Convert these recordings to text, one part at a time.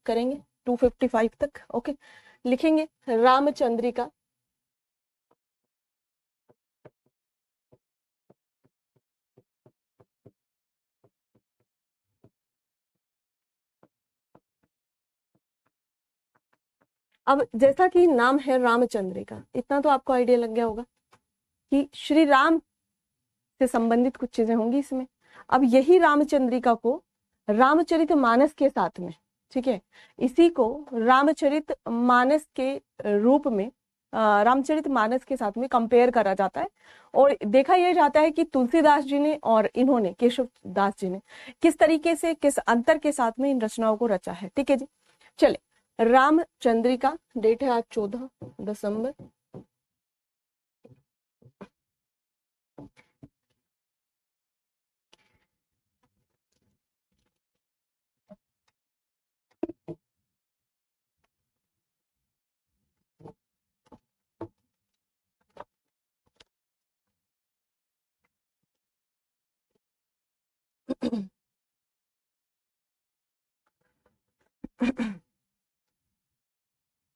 करेंगे 255 तक। ओके, लिखेंगे रामचंद्रिका। अब जैसा कि नाम है रामचंद्रिका, इतना तो आपको आइडिया लग गया होगा कि श्री राम से संबंधित कुछ चीजें होंगी इसमें। अब यही रामचंद्रिका को रामचरितमानस के साथ में, ठीक है, इसी को रामचरितमानस के रूप में रामचरितमानस के साथ में कंपेयर करा जाता है और देखा यह जाता है कि तुलसीदास जी ने और इन्होंने केशव दास जी ने किस तरीके से, किस अंतर के साथ में इन रचनाओं को रचा है। ठीक है जी, चले रामचंद्रिका, डेट है आज 14 दिसंबर।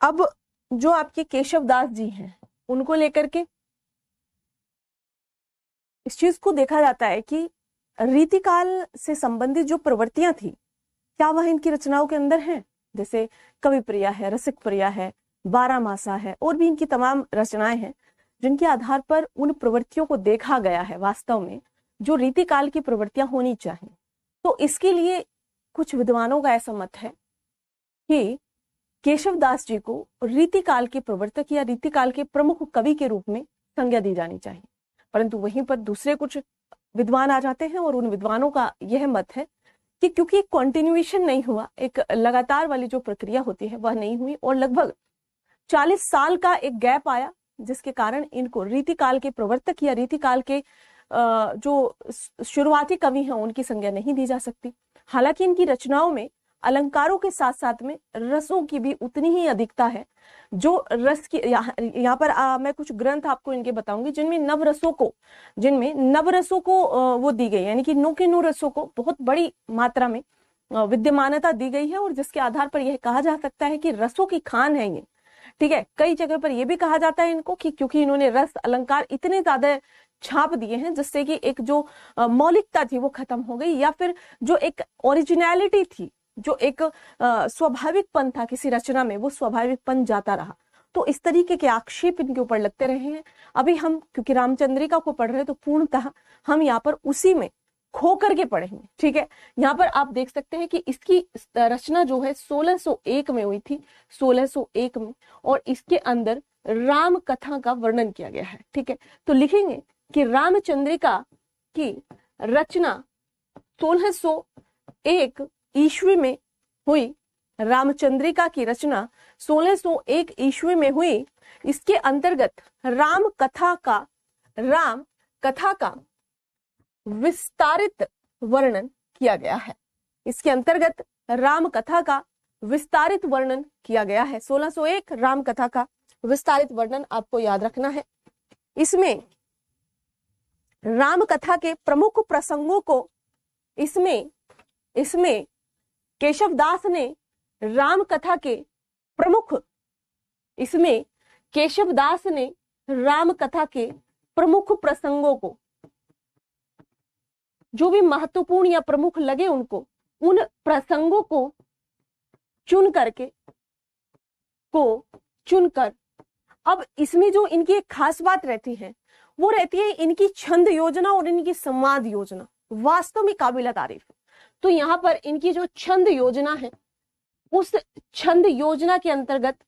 अब जो आपके केशव दास जी हैं उनको लेकर के इस चीज को देखा जाता है कि रीतिकाल से संबंधित जो प्रवृत्तियां थी क्या वह इनकी रचनाओं के अंदर हैं। जैसे कवि प्रिया है, रसिक प्रिया है, बारहमासा है और भी इनकी तमाम रचनाएं हैं जिनके आधार पर उन प्रवृत्तियों को देखा गया है वास्तव में जो रीतिकाल की प्रवृत्तियां होनी चाहिए। तो इसके लिए कुछ विद्वानों का ऐसा मत है कि केशव दास जी को रीतिकाल के प्रवर्तक या रीतिकाल के प्रमुख कवि के रूप में संज्ञा दी जानी चाहिए, परंतु वहीं पर दूसरे कुछ विद्वान आ जाते हैं और उन विद्वानों का यह मत है कि क्योंकि एक कॉन्टिन्यूएशन नहीं हुआ, एक लगातार वाली जो प्रक्रिया होती है वह नहीं हुई और लगभग 40 साल का एक गैप आया जिसके कारण इनको रीतिकाल के प्रवर्तक या रीतिकाल के जो शुरुआती कवि हैं उनकी संज्ञा नहीं दी जा सकती। हालांकि इनकी रचनाओं में अलंकारों के साथ साथ में रसों की भी उतनी ही अधिकता है। जो रस की यहाँ पर मैं कुछ ग्रंथ आपको इनके बताऊंगी जिनमें नवरसों को वो दी गई, यानी कि नो के नो रसों को बहुत बड़ी मात्रा में विद्यमानता दी गई है और जिसके आधार पर यह कहा जा सकता है कि रसों की खान है ये। ठीक है, कई जगह पर यह भी कहा जाता है इनको कि क्योंकि इन्होंने रस अलंकार इतने ज्यादा छाप दिए हैं जिससे कि एक जो मौलिकता थी वो खत्म हो गई, या फिर जो एक ओरिजिनलिटी थी, जो एक स्वाभाविकपन था किसी रचना में, वो स्वाभाविकपन जाता रहा। तो इस तरीके के आक्षेप इनके ऊपर लगते रहे हैं। अभी हम क्योंकि रामचंद्रिका को पढ़ रहे हैं तो पूर्णतः हम यहाँ पर उसी में खो करके पढ़ेंगे। ठीक है, यहाँ पर आप देख सकते हैं कि इसकी रचना जो है 1601 में हुई थी, 1601 में, और इसके अंदर राम कथा का वर्णन किया गया है। ठीक है, तो लिखेंगे कि रामचंद्रिका की रचना 1601 ईस्वी में हुई। रामचंद्रिका की रचना 1601 ईस्वी में हुई। इसके अंतर्गत राम कथा का विस्तारित वर्णन किया गया है। इसके अंतर्गत राम कथा का विस्तारित वर्णन किया गया है। 1601 राम कथा का विस्तारित वर्णन आपको याद रखना है। इसमें राम कथा के प्रमुख प्रसंगों को इसमें केशव दास ने राम कथा के प्रमुख प्रसंगों को, जो भी महत्वपूर्ण या प्रमुख लगे उनको, उन प्रसंगों को चुनकर अब इसमें जो इनकी एक खास बात रहती है वो रहती है इनकी छंद योजना और इनकी संवाद योजना वास्तव में काबिल तारीफ है। तो यहाँ पर इनकी जो छंद योजना है, उस छंद योजना के अंतर्गत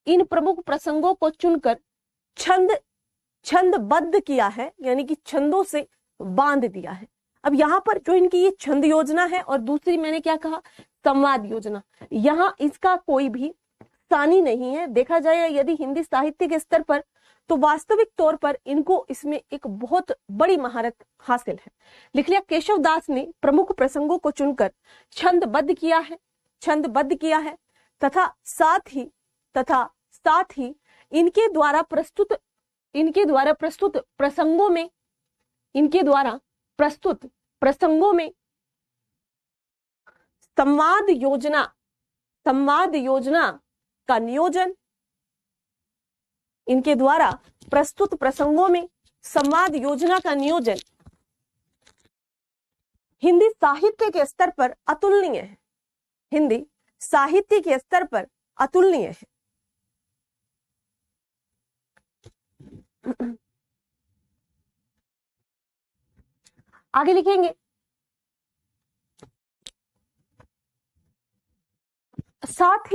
इन प्रमुख प्रसंगों को चुनकर छंदबद्ध किया है, यानी कि छंदों से बांध दिया है। अब यहाँ पर जो इनकी ये छंद योजना है और दूसरी मैंने क्या कहा, संवाद योजना, यहाँ इसका कोई भी सानी नहीं है। देखा जाए यदि हिंदी साहित्य के स्तर पर तो वास्तविक तौर पर इनको इसमें एक बहुत बड़ी महारत हासिल है। लिख लिया, केशव दास ने प्रमुख प्रसंगों को चुनकर छंदबद्ध किया है तथा साथ ही इनके द्वारा प्रस्तुत प्रसंगों में संवाद योजना संवाद योजना का नियोजन, इनके द्वारा प्रस्तुत प्रसंगों में संवाद योजना का नियोजन हिंदी साहित्य के स्तर पर अतुलनीय है। हिंदी साहित्य के स्तर पर अतुलनीय है। आगे लिखेंगे, साथ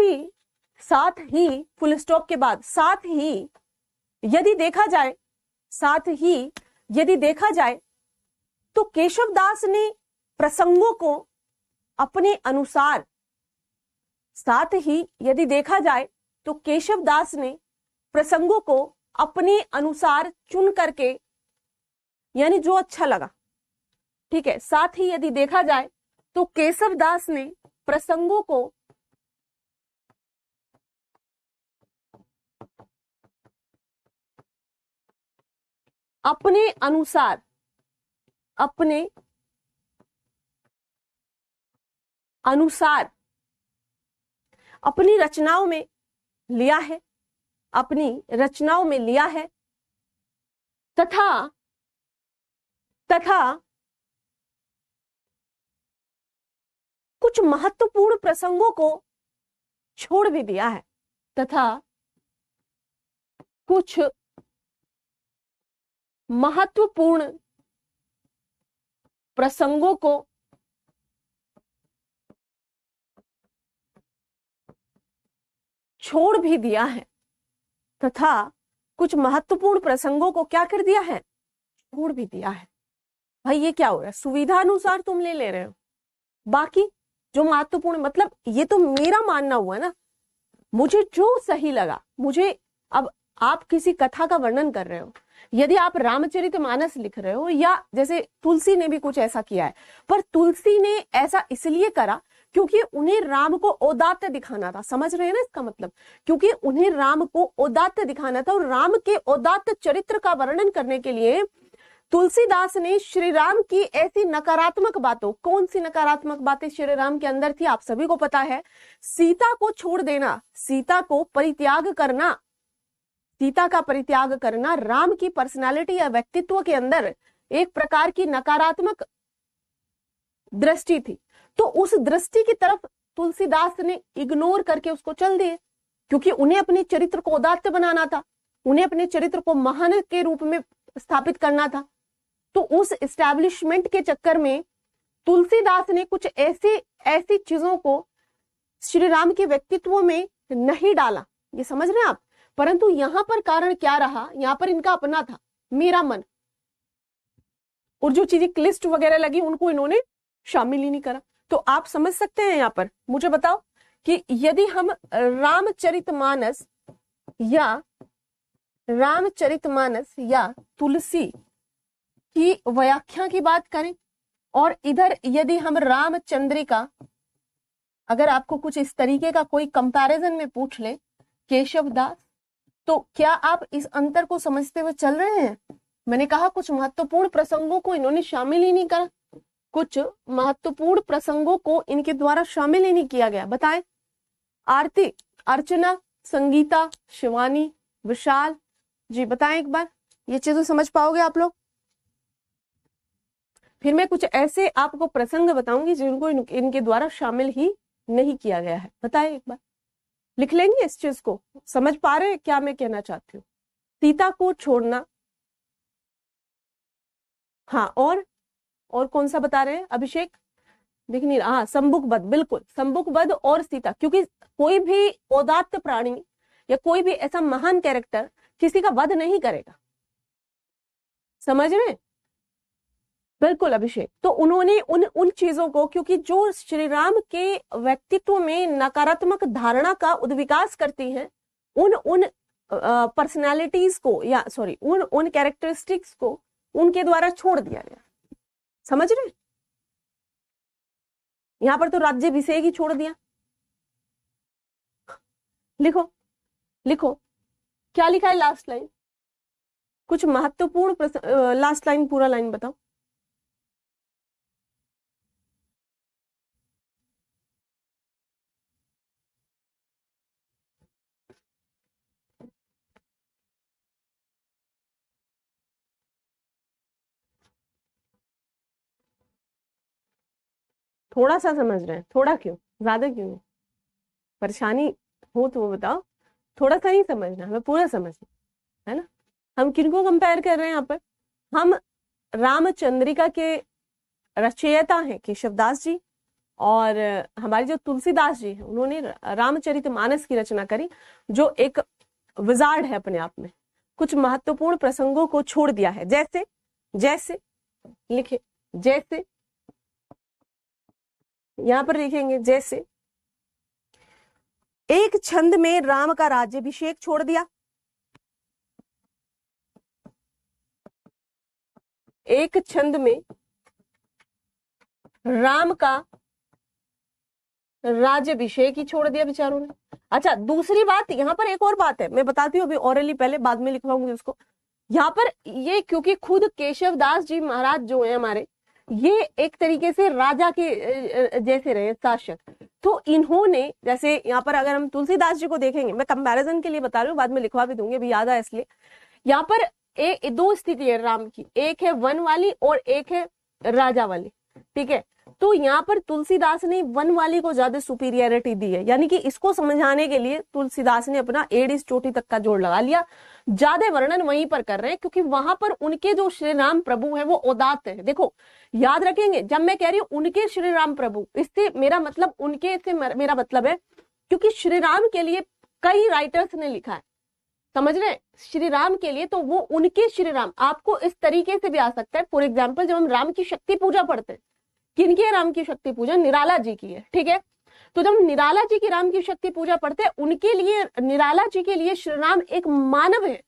ही फुल स्टॉप के बाद साथ ही यदि देखा जाए तो केशव दास ने प्रसंगों को अपने अनुसार, साथ ही यदि देखा जाए तो केशव दास ने प्रसंगों को अपने अनुसार चुन करके, यानी जो अच्छा लगा, ठीक है, साथ ही यदि देखा जाए तो केशव दास ने प्रसंगों को अपने अनुसार अपनी रचनाओं में लिया है तथा कुछ महत्वपूर्ण प्रसंगों को छोड़ भी दिया है, तथा कुछ महत्वपूर्ण प्रसंगों को छोड़ भी दिया है, तथा कुछ महत्वपूर्ण प्रसंगों को क्या कर दिया है, छोड़ भी दिया है। भाई ये क्या हो रहा है, सुविधा अनुसार तुम ले रहे हो, बाकी जो महत्वपूर्ण, मतलब ये तो मेरा मानना हुआ ना, मुझे जो सही लगा, मुझे, अब आप किसी कथा का वर्णन कर रहे हो, यदि आप रामचरितमानस लिख रहे हो, या जैसे तुलसी ने भी कुछ ऐसा किया है, पर तुलसी ने ऐसा इसलिए करा क्योंकि उन्हें राम को औदात्य दिखाना था। समझ रहे हैं ना इसका मतलब, क्योंकि उन्हें राम को औदात्य दिखाना था, और राम के औदात्य चरित्र का वर्णन करने के लिए तुलसीदास ने श्री राम की ऐसी नकारात्मक बातों, कौन सी नकारात्मक बातें श्री राम के अंदर थी, आप सभी को पता है, सीता को छोड़ देना, सीता का परित्याग करना राम की पर्सनालिटी या व्यक्तित्व के अंदर एक प्रकार की नकारात्मक दृष्टि थी। तो उस दृष्टि की तरफ तुलसीदास ने इग्नोर करके उसको चल दिए, क्योंकि उन्हें अपने चरित्र को उदात्त बनाना था, उन्हें अपने चरित्र को महान के रूप में स्थापित करना था। तो उस एस्टैब्लिशमेंट के चक्कर में तुलसीदास ने कुछ ऐसी चीजों को श्री राम के व्यक्तित्व में नहीं डाला, ये समझ रहे हैं आप। परंतु यहां पर कारण क्या रहा, यहां पर इनका अपना था, मेरा मन, और जो चीजें क्लिष्ट वगैरह लगी उनको इन्होंने शामिल ही नहीं करा। तो आप समझ सकते हैं यहां पर, मुझे बताओ कि यदि हम रामचरितमानस या तुलसी की व्याख्या की बात करें, और इधर यदि हम रामचंद्रिका, अगर आपको कुछ इस तरीके का कोई कंपैरिजन में पूछ ले केशव दास, तो क्या आप इस अंतर को समझते हुए चल रहे हैं। मैंने कहा कुछ महत्वपूर्ण प्रसंगों को इन्होंने शामिल ही नहीं करा, कुछ महत्वपूर्ण प्रसंगों को इनके द्वारा शामिल ही नहीं किया गया। बताएं, आरती, अर्चना, संगीता, शिवानी, विशाल जी, बताएं एक बार, ये चीजें समझ पाओगे आप लोग। फिर मैं कुछ ऐसे आपको प्रसंग बताऊंगी जिनको इनके द्वारा शामिल ही नहीं किया गया है। बताएं एक बार, लिख लेंगे इस चीज को, समझ पा रहे हैं क्या मैं कहना चाहती हूँ। सीता को छोड़ना, हाँ, और कौन सा बता रहे हैं अभिषेक, दिख नहीं रहा, हाँ, संबुकवध, बिल्कुल संबुकवध और सीता, क्योंकि कोई भी औदात्त प्राणी या कोई भी ऐसा महान कैरेक्टर किसी का वध नहीं करेगा, समझ रहे हैं, बिल्कुल अभिषेक। तो उन्होंने उन चीजों को, क्योंकि जो श्री राम के व्यक्तित्व में नकारात्मक धारणा का उद्विकास करती हैं, उन पर्सनालिटीज को, या सॉरी उन कैरेक्टरिस्टिक्स को उनके द्वारा छोड़ दिया गया, समझ रहे। यहां पर तो राज्याभिषेक ही छोड़ दिया। लिखो लिखो क्या लिखा है लास्ट लाइन, कुछ महत्वपूर्ण लास्ट लाइन, पूरा लाइन बताओ। थोड़ा सा समझ रहे हैं, थोड़ा क्यों, ज्यादा क्यों नहीं? परेशानी हो तो वो बताओ, थोड़ा सा नहीं समझना, हमें पूरा समझना है ना। हम किनको कंपेयर कर रहे हैं यहाँ पर? हम रामचंद्रिका के रचयिता हैं केशवदास जी, और हमारे जो तुलसीदास जी हैं उन्होंने रामचरितमानस की रचना करी, जो एक विजार्ड है अपने आप में। कुछ महत्वपूर्ण प्रसंगों को छोड़ दिया है, जैसे जैसे लिखे, जैसे यहां पर लिखेंगे, जैसे एक छंद में राम का राज्याभिषेक छोड़ दिया, एक छंद में राम का राज्याभिषेक ही छोड़ दिया बेचारों ने। अच्छा, दूसरी बात, यहाँ पर एक और बात है, मैं बताती हूँ अभी ऑरली, पहले बाद में लिखवाऊंगी उसको। यहाँ पर ये क्योंकि खुद केशवदास जी महाराज जो है हमारे, ये एक तरीके से राजा के जैसे रहे शासक, तो इन्होंने, जैसे यहाँ पर अगर हम तुलसीदास जी को देखेंगे, मैं कंपैरिजन के लिए बता रही हूँ, बाद में लिखवा भी दूंगी, अभी याद आया इसलिए। यहाँ पर दो स्थिति है राम की, एक है वन वाली और एक है राजा वाली, ठीक है। तो यहाँ पर तुलसीदास ने वन वाली को ज्यादा सुपीरियरिटी दी है, यानी कि इसको समझाने के लिए तुलसीदास ने अपना एड़ी चोटी तक का जोड़ लगा लिया, ज्यादा वर्णन वहीं पर कर रहे हैं, क्योंकि वहां पर उनके जो श्री राम प्रभु है वो उदात्त है। देखो याद रखेंगे, जब मैं कह रही हूँ उनके श्री राम प्रभु, इससे मेरा मतलब, उनके से मेरा मतलब है, क्योंकि श्री राम के लिए कई राइटर्स ने लिखा है, समझ रहे हैं, श्री राम के लिए, तो वो उनके श्री राम। आपको इस तरीके से भी आ सकता है, फॉर एग्जाम्पल जब हम राम की शक्ति पूजा पढ़ते हैं, किनकी है राम की शक्ति पूजा? निराला जी की है, ठीक है। तो जब निराला जी की राम की शक्ति पूजा पढ़ते हैं, उनके लिए, निराला जी के लिए श्री राम एक मानव है।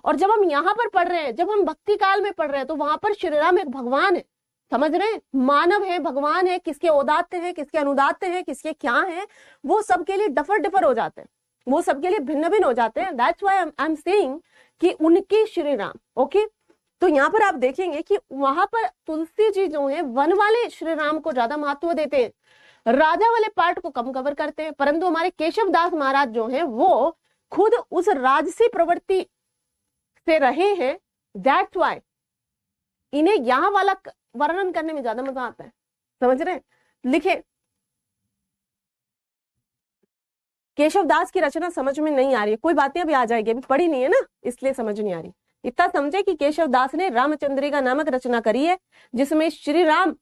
और जब हम यहाँ पर पढ़ रहे हैं, जब हम भक्ति काल में पढ़ रहे हैं, तो वहां पर श्री राम एक भगवान है, समझ रहे हैं, मानव है, भगवान है, किसके उदात्त है, किसके अनुदात्त है, किसके क्या है, वो सबके लिए डिफर हो जाते हैं, वो सबके लिए भिन्न भिन्न हो जाते हैं। That's why I am saying कि उनके श्री राम, ओके। तो यहाँ पर आप देखेंगे कि वहां पर तुलसी जी जो है वन वाले श्री राम को ज्यादा महत्व देते हैं, राजा वाले पार्ट को कम कवर करते हैं। परंतु हमारे केशवदास महाराज जो हैं वो खुद उस राजसी प्रवृत्ति से रहे हैं, दैट्स व्हाई इन्हें यहाँ वाला वर्णन करने में ज्यादा मजा आता है, समझ रहे हैं। लिखे, केशवदास की रचना समझ में नहीं आ रही है, कोई बातें अभी आ जाएगी, अभी पढ़ी नहीं है ना, इसलिए समझ नहीं आ रही। इतना समझे कि केशवदास ने रामचंद्रिका नामक रचना करी है, जिसमें श्री राम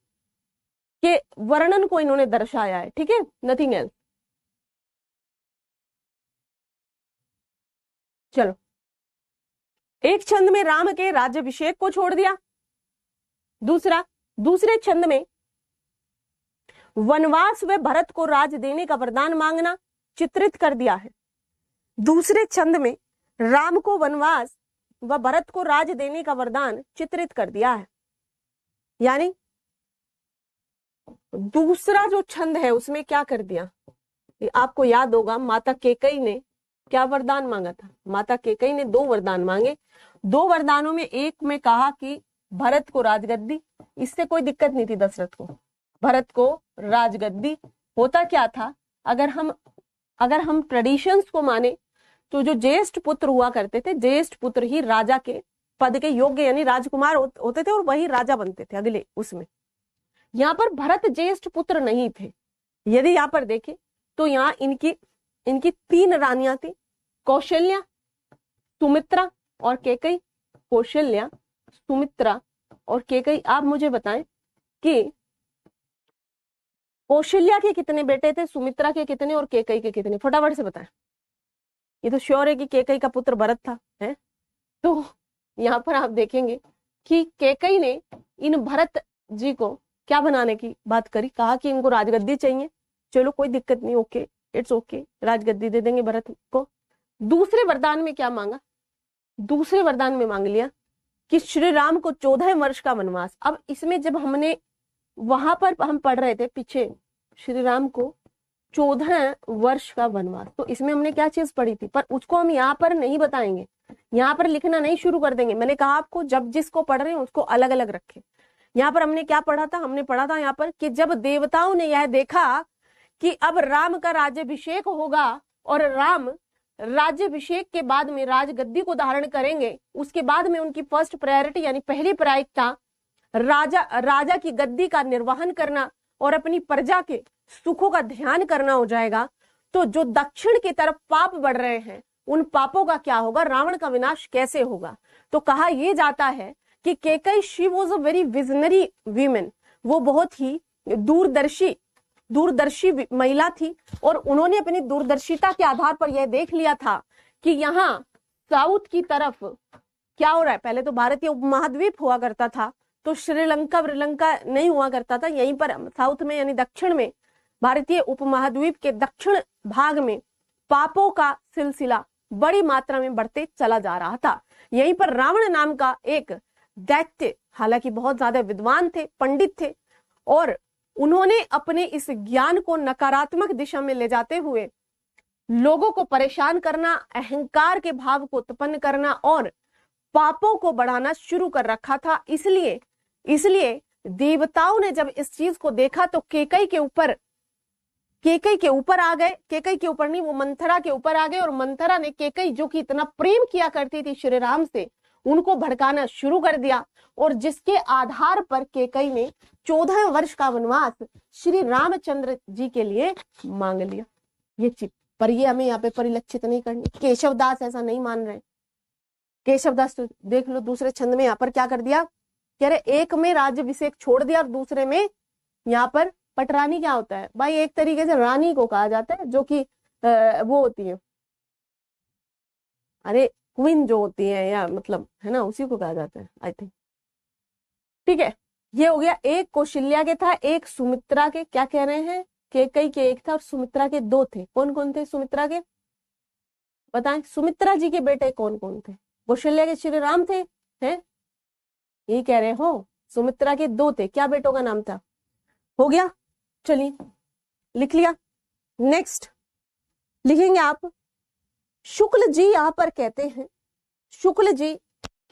के वर्णन को इन्होंने दर्शाया है, ठीक है, नथिंग एल्स। चलो, एक छंद में राम के राज्याभिषेक को छोड़ दिया, दूसरे छंद में वनवास व भरत को राज देने का वरदान मांगना चित्रित कर दिया है। दूसरे छंद में राम को वनवास व भरत को राज देने का वरदान चित्रित कर दिया है। यानी दूसरा जो छंद है उसमें क्या कर दिया, आपको याद होगा, माता केकई ने क्या वरदान मांगा था? माता केकई ने 2 वरदान मांगे। 2 वरदानों में एक में कहा कि भरत को राजगद्दी, इससे कोई दिक्कत नहीं थी दशरथ को, भरत को राजगद्दी। होता क्या था, अगर हम ट्रेडिशंस को माने तो जो ज्येष्ठ पुत्र हुआ करते थे, ज्येष्ठ पुत्र ही राजा के पद के योग्य यानी राजकुमार होते थे और वही राजा बनते थे अगले उसमें। यहाँ पर भरत ज्येष्ठ पुत्र नहीं थे। यदि यहाँ पर देखें तो यहाँ इनकी 3 रानियां थी, कौशल्या, सुमित्रा और केकई। कौशल्या, सुमित्रा और केकई। आप मुझे बताएं कि कौशल्या के कितने बेटे थे, सुमित्रा के कितने और केकई के कितने, फटाफट से बताएं। ये तो श्योर है कि केकई का पुत्र भरत था, है? तो यहाँ पर आप देखेंगे कि केकई ने इन भरत जी को क्या बनाने की बात करी, कहा कि इनको राजगद्दी चाहिए। चलो कोई दिक्कत नहीं, ओके, इट्स ओके, राजगद्दी दे देंगे भरत को। दूसरे वरदान में क्या मांगा? दूसरे वरदान में मांग लिया कि श्री राम को 14 वर्ष का वनवास। अब इसमें जब हमने वहां पर हम पढ़ रहे थे पीछे, श्री राम को 14 वर्ष का वनवास, तो इसमें हमने क्या चीज पढ़ी थी, पर उसको हम यहाँ पर नहीं बताएंगे, यहाँ पर लिखना नहीं शुरू कर देंगे। मैंने कहा आपको जब जिसको पढ़ रहे हैं उसको अलग अलग रखें। यहाँ पर हमने क्या पढ़ा था? हमने पढ़ा था यहाँ पर कि जब देवताओं ने यह देखा कि अब राम का राज्याभिषेक होगा और राम राज्याभिषेक के बाद में राजगद्दी को धारण करेंगे, उसके बाद में उनकी फर्स्ट प्रायोरिटी यानी पहली प्रायोरिटी राजा की गद्दी का निर्वहन करना, और अपनी प्रजा के सुखों का ध्यान करना हो जाएगा, तो जो दक्षिण की तरफ पाप बढ़ रहे हैं उन पापों का क्या होगा, रावण का विनाश कैसे होगा। तो कहा यह जाता है कि Kaikeyi she was a very visionary women, वो बहुत ही दूरदर्शी महिला थी, और उन्होंने अपनी दूरदर्शिता के आधार पर यह देख लिया था कि यहाँ साउथ की तरफ क्या हो रहा है। पहले तो भारतीय उपमहाद्वीप हुआ करता था, तो श्रीलंका नहीं हुआ करता था, यहीं पर साउथ में यानी दक्षिण में भारतीय उपमहाद्वीप के दक्षिण भाग में पापों का सिलसिला बड़ी मात्रा में बढ़ते चला जा रहा था। यहीं पर रावण नाम का एक दैत्य, हालांकि बहुत ज्यादा विद्वान थे, पंडित थे, और उन्होंने अपने इस ज्ञान को नकारात्मक दिशा में ले जाते हुए लोगों को परेशान करना, अहंकार के भाव को उत्पन्न करना और पापों को बढ़ाना शुरू कर रखा था। इसलिए देवताओं ने जब इस चीज को देखा तो केकई के ऊपर आ गए। केकई के ऊपर नहीं, वो मंथरा के ऊपर आ गए, और मंथरा ने केकई जो कि इतना प्रेम किया करती थी श्री राम से, उनको भड़काना शुरू कर दिया, और जिसके आधार पर केकई ने 14 वर्ष का वनवास श्री रामचंद्र जी के लिए मांग लिया। ये चीज पर ये हमें यहाँ पे परिलक्षित नहीं करनी। केशवदास ऐसा नहीं मान रहे। केशवदास तो देख लो दूसरे छंद में यहाँ पर क्या कर दिया, कह रहे एक में राज्याभिषेक छोड़ दिया और दूसरे में यहाँ पर पटरानी क्या होता है भाई, एक तरीके से रानी को कहा जाता है, जो कि वो होती है, अरे क्वीन जो होती है, या मतलब है ना, उसी को कहा जाता है आई थिंक। ठीक है, ये हो गया। एक कौशल्या के था, एक सुमित्रा के, क्या कह रहे हैं, केकई के एक था और सुमित्रा के दो थे। कौन कौन थे सुमित्रा के, बताएं। सुमित्रा जी के बेटे कौन कौन थे। कौशल्या के श्री राम थे, हैं, ये कह रहे हो। सुमित्रा के दो थे, क्या बेटों का नाम था, हो गया, चलिए लिख लिया। नेक्स्ट लिखेंगे आप, शुक्ल जी यहां पर कहते हैं, शुक्ल जी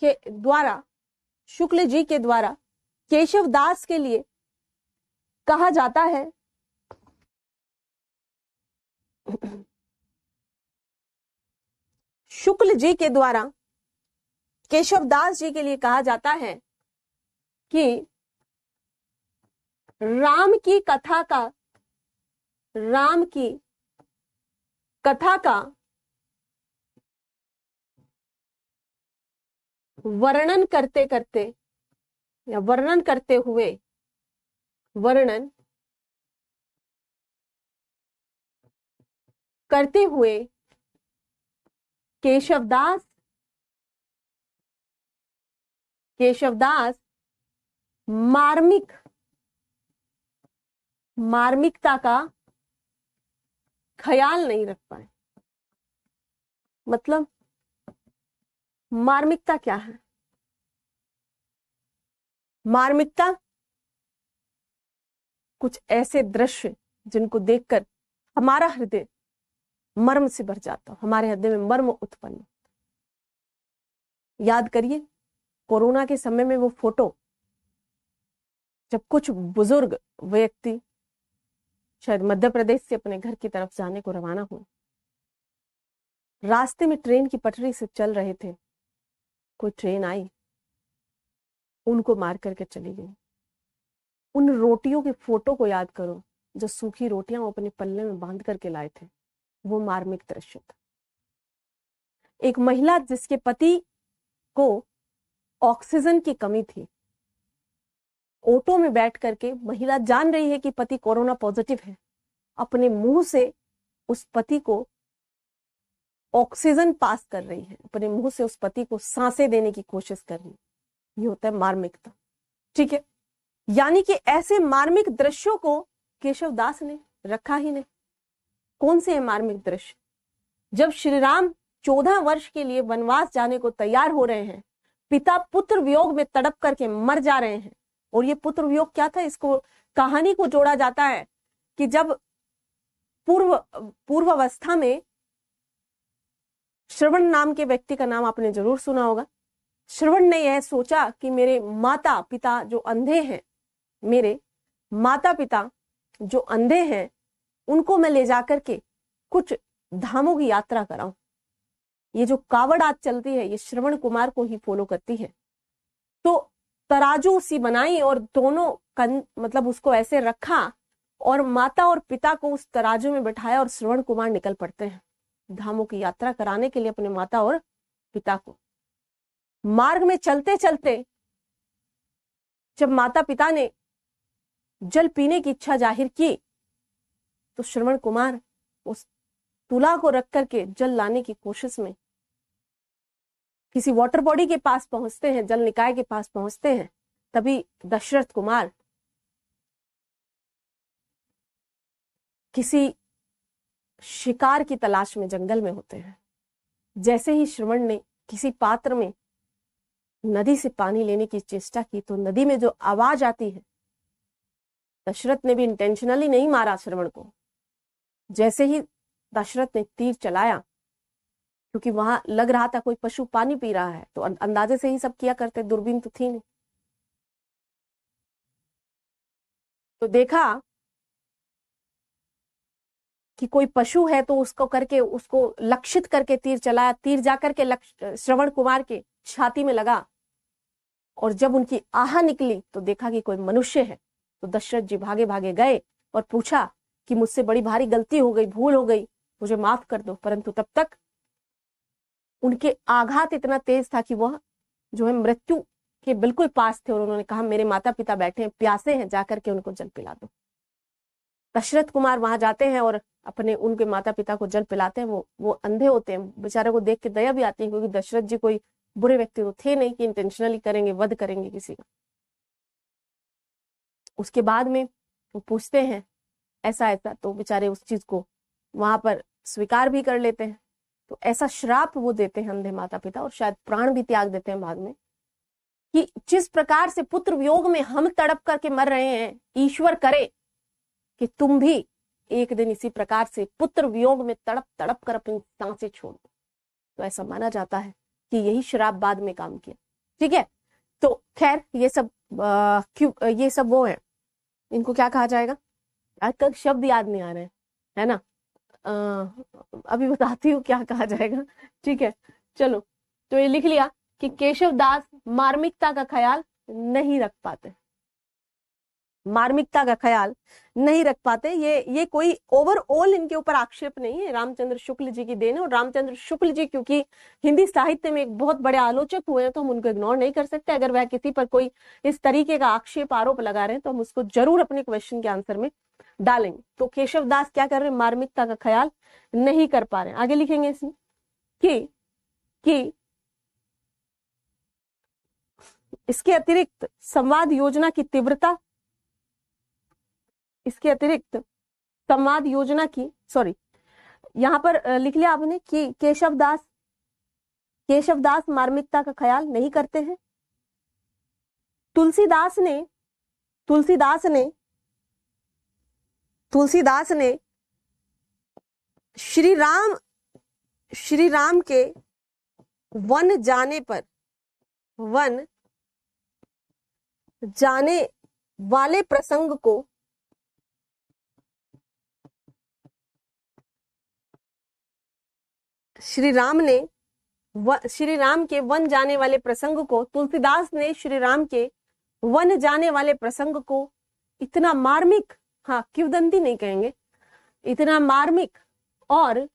के द्वारा केशवदास के लिए कहा जाता है, शुक्ल जी के द्वारा केशवदास जी के लिए कहा जाता है कि राम की कथा का वर्णन करते हुए केशवदास मार्मिकता का ख्याल नहीं रख पाए। मतलब मार्मिकता क्या है, मार्मिकता कुछ ऐसे दृश्य जिनको देखकर हमारा हृदय मर्म से भर जाता हो, हमारे हृदय में मर्म उत्पन्न। याद करिए कोरोना के समय में वो फोटो, जब कुछ बुजुर्ग व्यक्ति शायद मध्य प्रदेश से अपने घर की तरफ जाने को रवाना हुए, रास्ते में ट्रेन की पटरी से चल रहे थे, कोई ट्रेन आई, उनको मार करके चली गई। उन रोटियों के फोटो को याद करो, जो सूखी रोटियां वो अपने पल्ले में बांध करके लाए थे, वो मार्मिक दृश्य था। एक महिला जिसके पति को ऑक्सीजन की कमी थी, ऑटो में बैठ करके महिला जान रही है कि पति कोरोना पॉजिटिव है, अपने मुंह से उस पति को ऑक्सीजन पास कर रही है, अपने मुंह से उस पति को सांसें देने की कोशिश कर रही है। ये होता है मार्मिकता। ठीक है, यानी कि ऐसे मार्मिक दृश्यों को केशवदास ने रखा ही नहीं। कौन से है मार्मिक दृश्य, जब श्री राम 14 वर्ष के लिए वनवास जाने को तैयार हो रहे हैं, पिता पुत्र वियोग में तड़प करके मर जा रहे हैं। और ये पुत्र वियोग क्या था, इसको कहानी को जोड़ा जाता है कि जब पूर्व अवस्था में, श्रवण नाम के व्यक्ति का नाम आपने जरूर सुना होगा, श्रवण ने यह सोचा कि मेरे माता पिता जो अंधे हैं, उनको मैं ले जाकर के कुछ धामों की यात्रा कराऊं। ये जो कावड़ आज चलती है, ये श्रवण कुमार को ही फॉलो करती है। तो तराजू सी बनाई और दोनों मतलब उसको ऐसे रखा और माता और पिता को उस तराजू में बिठाया और श्रवण कुमार निकल पड़ते हैं धामों की यात्रा कराने के लिए अपने माता और पिता को। मार्ग में चलते चलते जब माता पिता ने जल पीने की इच्छा जाहिर की तो श्रवण कुमार उस तुला को रख करके जल लाने की कोशिश में किसी वाटर बॉडी के पास पहुंचते हैं, जल निकाय के पास पहुंचते हैं। तभी दशरथ कुमार किसी शिकार की तलाश में जंगल में होते हैं। जैसे ही श्रवण ने किसी पात्र में नदी से पानी लेने की चेष्टा की तो नदी में जो आवाज आती है, दशरथ ने भी इंटेंशनली नहीं मारा श्रवण को। जैसे ही दशरथ ने तीर चलाया, क्योंकि वहां लग रहा था कोई पशु पानी पी रहा है, तो अंदाजे से ही सब किया करते, दूरबीन तो थी नहीं। तो देखा कि कोई पशु है तो उसको लक्षित करके तीर चलाया। तीर जाकर के श्रवण कुमार के छाती में लगा और जब उनकी आह निकली तो देखा कि कोई मनुष्य है। तो दशरथ जी भागे भागे गए और पूछा कि मुझसे बड़ी भारी गलती हो गई, भूल हो गई, मुझे माफ कर दो। परंतु तब तक उनके आघात इतना तेज था कि वह जो है मृत्यु के बिल्कुल पास थे और उन्होंने कहा मेरे माता पिता बैठे हैं, प्यासे हैं, जाकर के उनको जल पिला दो। दशरथ कुमार वहां जाते हैं और अपने उनके माता पिता को जल पिलाते हैं। वो अंधे होते हैं, बेचारे को देख के दया भी आती है, क्योंकि दशरथ जी कोई बुरे व्यक्ति तो थे नहीं कि इंटेंशनली करेंगे, वध करेंगे किसी का। उसके बाद में वो पूछते हैं ऐसा ऐसा, तो बेचारे उस चीज को वहां पर स्वीकार भी कर लेते हैं। तो ऐसा श्राप वो देते हैं अंधे माता पिता, और शायद प्राण भी त्याग देते हैं बाद में, कि जिस प्रकार से पुत्र वियोग में हम तड़प करके मर रहे हैं, ईश्वर करे कि तुम भी एक दिन इसी प्रकार से पुत्र वियोग में तड़प तड़प कर अपनी सांसें छोड़ दो। तो ऐसा माना जाता है कि यही श्राप बाद में काम किया। ठीक है, तो खैर ये सब वो है, इनको क्या कहा जाएगा, आजकल शब्द याद नहीं आ रहे हैं, है ना। अभी बताती हूँ क्या कहा जाएगा। ठीक है, चलो, तो ये लिख लिया कि केशव दास मार्मिकता का ख्याल नहीं रख पाते, मार्मिकता का ख्याल नहीं रख पाते। ये कोई ओवरऑल इनके ऊपर आक्षेप नहीं है, रामचंद्र शुक्ल जी की देन है। और रामचंद्र शुक्ल जी क्योंकि हिंदी साहित्य में एक बहुत बड़े आलोचक हुए हैं, तो हम उनको इग्नोर नहीं कर सकते। अगर वह किसी पर कोई इस तरीके का आक्षेप आरोप लगा रहे हैं तो हम उसको जरूर अपने क्वेश्चन के आंसर में डालेंगे। तो केशव दास क्या कर रहे हैं, मार्मिकता का ख्याल नहीं कर पा रहे हैं। आगे लिखेंगे इसमें कि इसके अतिरिक्त संवाद योजना की तीव्रता, इसके अतिरिक्त संवाद योजना की, सॉरी यहां पर लिख लिया आपने कि केशव दास मार्मिकता का ख्याल नहीं करते हैं। तुलसीदास ने श्री राम के वन जाने वाले प्रसंग को श्री राम के वन जाने वाले प्रसंग को, तुलसीदास ने श्री राम के वन जाने वाले प्रसंग को इतना मार्मिक, हाँ किंवदंती नहीं कहेंगे, इतना मार्मिक और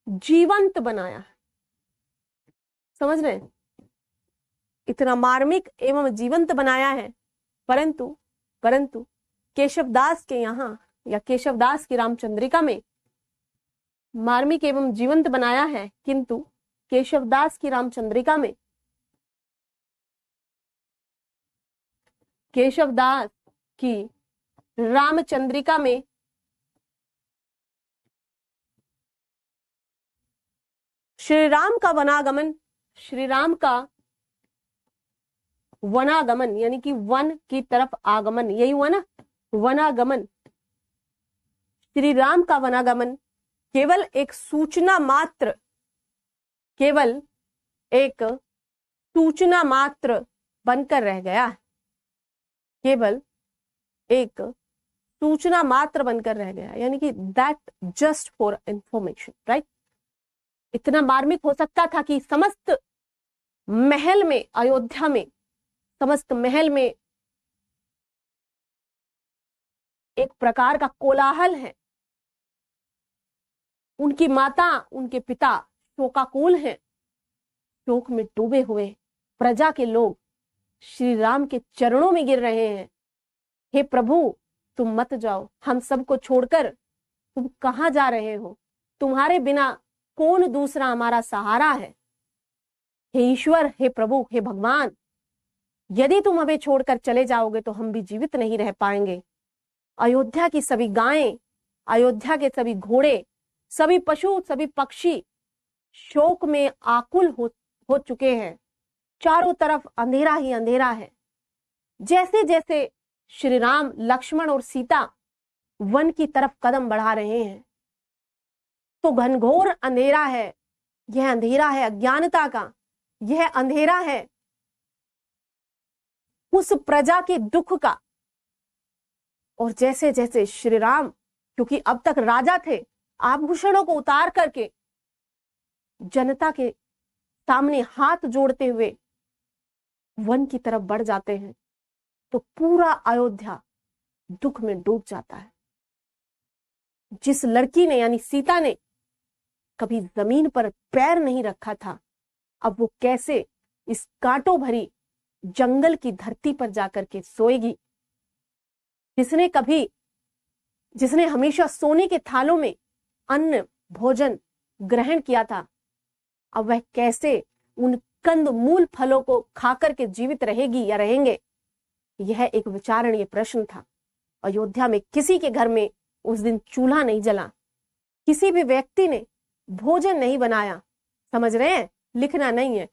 जीवंत बनाया। समझ रहे हैं, इतना मार्मिक एवं जीवंत बनाया है। परंतु केशवदास के यहाँ या केशवदास की रामचंद्रिका में मार्मिक एवं जीवंत बनाया है, किंतु केशवदास की रामचंद्रिका में, केशवदास की रामचंद्रिका में श्री राम का वनागमन यानी कि वन की तरफ आगमन, यही हुआ ना, वनागमन। श्री राम का वनागमन केवल एक सूचना मात्र बनकर रह गया, केवल एक सूचना मात्र बनकर रह गया, यानी कि that just for information, right. इतना मार्मिक हो सकता था कि समस्त महल में, अयोध्या में, समस्त महल में एक प्रकार का कोलाहल है। उनकी माता, उनके पिता शोकाकुल हैं, शोक में डूबे हुए। प्रजा के लोग श्री राम के चरणों में गिर रहे हैं, हे प्रभु तुम मत जाओ, हम सबको छोड़कर तुम कहां जा रहे हो? तुम्हारे बिना कौन दूसरा हमारा सहारा है? हे ईश्वर, हे प्रभु, हे भगवान, यदि तुम हमें छोड़कर चले जाओगे तो हम भी जीवित नहीं रह पाएंगे। अयोध्या की सभी गायें, अयोध्या के सभी घोड़े, सभी पशु, सभी पक्षी शोक में आकुल हो चुके हैं। चारों तरफ अंधेरा ही अंधेरा है। जैसे जैसे श्री राम, लक्ष्मण और सीता वन की तरफ कदम बढ़ा रहे हैं तो घनघोर अंधेरा है। यह अंधेरा है अज्ञानता का, यह अंधेरा है उस प्रजा के दुख का। और जैसे जैसे श्री राम, क्योंकि अब तक राजा थे, आभूषणों को उतार करके जनता के सामने हाथ जोड़ते हुए वन की तरफ बढ़ जाते हैं तो पूरा अयोध्या दुख में डूब जाता है। जिस लड़की ने यानी सीता ने कभी जमीन पर पैर नहीं रखा था, अब वो कैसे इस कांटों भरी जंगल की धरती पर जाकर के सोएगी। जिसने हमेशा सोने के थालों में अन्न भोजन ग्रहण किया था, अब वह कैसे उन कंद मूल फलों को खाकर के जीवित रहेगी या रहेंगे? यह एक विचारणीय प्रश्न था। अयोध्या में किसी के घर में उस दिन चूल्हा नहीं जला, किसी भी व्यक्ति ने भोजन नहीं बनाया। समझ रहे हैं? लिखना नहीं है,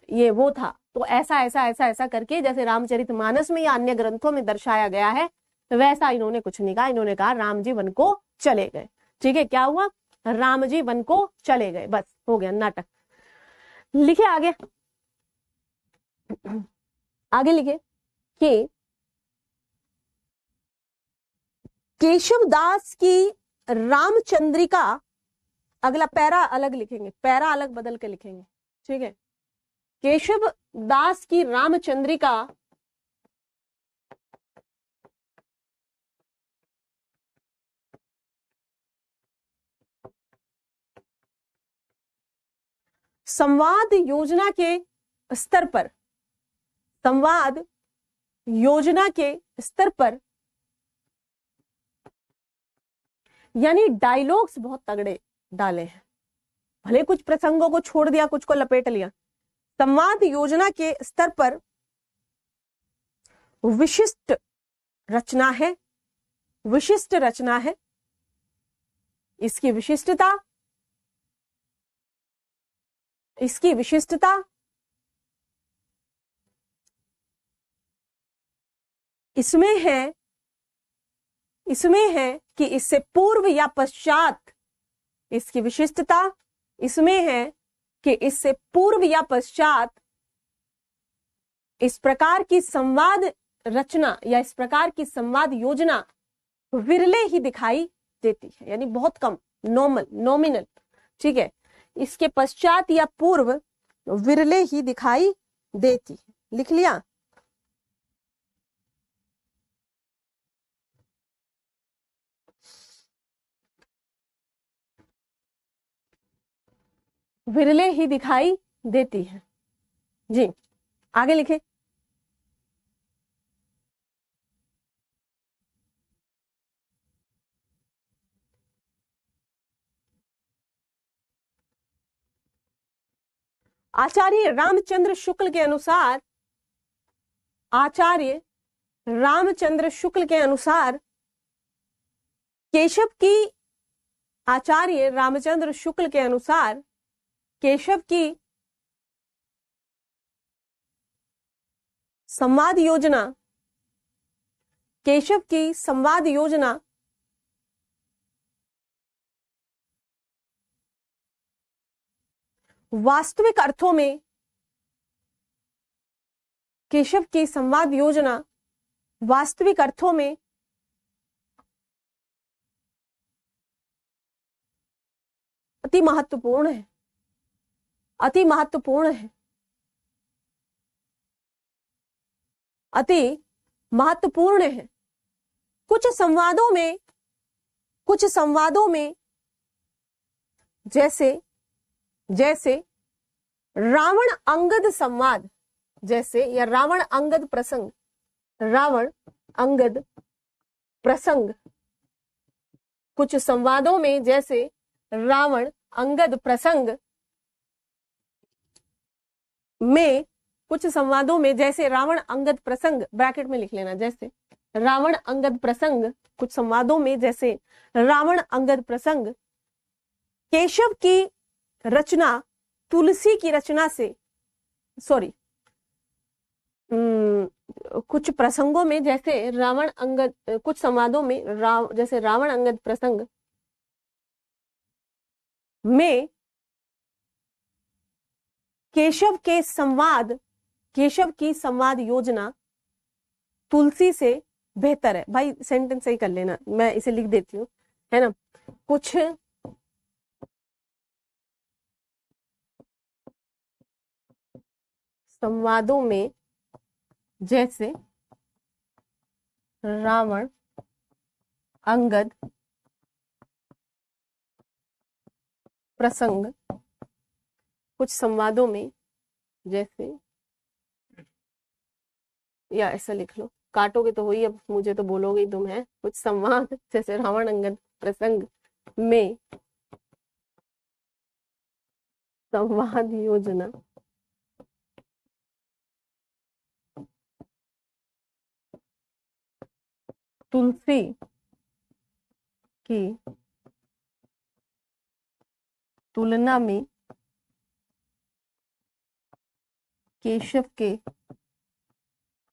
ये वो था। तो ऐसा ऐसा ऐसा ऐसा करके जैसे रामचरितमानस में या अन्य ग्रंथों में दर्शाया गया है, वैसा इन्होंने कुछ नहीं कहा। इन्होंने कहा राम जी वन को चले गए। ठीक है, क्या हुआ? राम जी वन को चले गए, बस हो गया नाटक। लिखे आगे, आगे लिखे कि केशव दास की रामचंद्रिका, अगला पैरा अलग लिखेंगे, पैरा अलग बदल के लिखेंगे। ठीक है, केशव दास की रामचंद्रिका संवाद योजना के स्तर पर, संवाद योजना के स्तर पर, यानी डायलॉग्स बहुत तगड़े डाले हैं। भले कुछ प्रसंगों को छोड़ दिया, कुछ को लपेट लिया। संवाद योजना के स्तर पर विशिष्ट रचना है, विशिष्ट रचना है। इसकी विशिष्टता, इसकी विशिष्टता इसमें है कि इससे पूर्व या पश्चात, इसकी विशिष्टता इसमें है कि इससे पूर्व या पश्चात इस प्रकार की संवाद रचना या इस प्रकार की संवाद योजना विरले ही दिखाई देती है, यानी बहुत कम, नॉमिनल। ठीक है, इसके पश्चात या पूर्व विरले ही दिखाई देती है। लिख लिया? विरले ही दिखाई देती है जी। आगे लिखे। आचार्य रामचंद्र शुक्ल के अनुसार, आचार्य रामचंद्र शुक्ल के अनुसार केशव की, आचार्य रामचंद्र शुक्ल के अनुसार केशव की संवाद योजना, केशव की संवाद योजना वास्तविक अर्थों में, केशव की संवाद योजना वास्तविक अर्थों में अति महत्वपूर्ण है, अति महत्वपूर्ण है। अति महत्वपूर्ण है। कुछ संवादों में जैसे रावण अंगद संवाद, जैसे या रावण अंगद प्रसंग, कुछ संवादों में जैसे रावण अंगद प्रसंग में, कुछ संवादों में जैसे रावण अंगद प्रसंग, ब्रैकेट में लिख लेना, जैसे रावण अंगद प्रसंग, कुछ संवादों में जैसे रावण अंगद प्रसंग, केशव की रचना तुलसी की रचना से, सॉरी, कुछ प्रसंगों में जैसे रावण अंगद, कुछ संवादों में जैसे रावण अंगद प्रसंग में केशव की संवाद योजना तुलसी से बेहतर है। भाई सेंटेंस सही कर लेना, मैं इसे लिख देती हूँ, है ना। कुछ संवादों में जैसे रावण अंगद प्रसंग, कुछ संवादों में जैसे, या ऐसा लिख लो, काटोगे तो वही, अब मुझे तो बोलोगे ही तुम, है। कुछ संवाद जैसे रावण अंगद प्रसंग में संवाद योजना तुलसी की तुलना में केशव के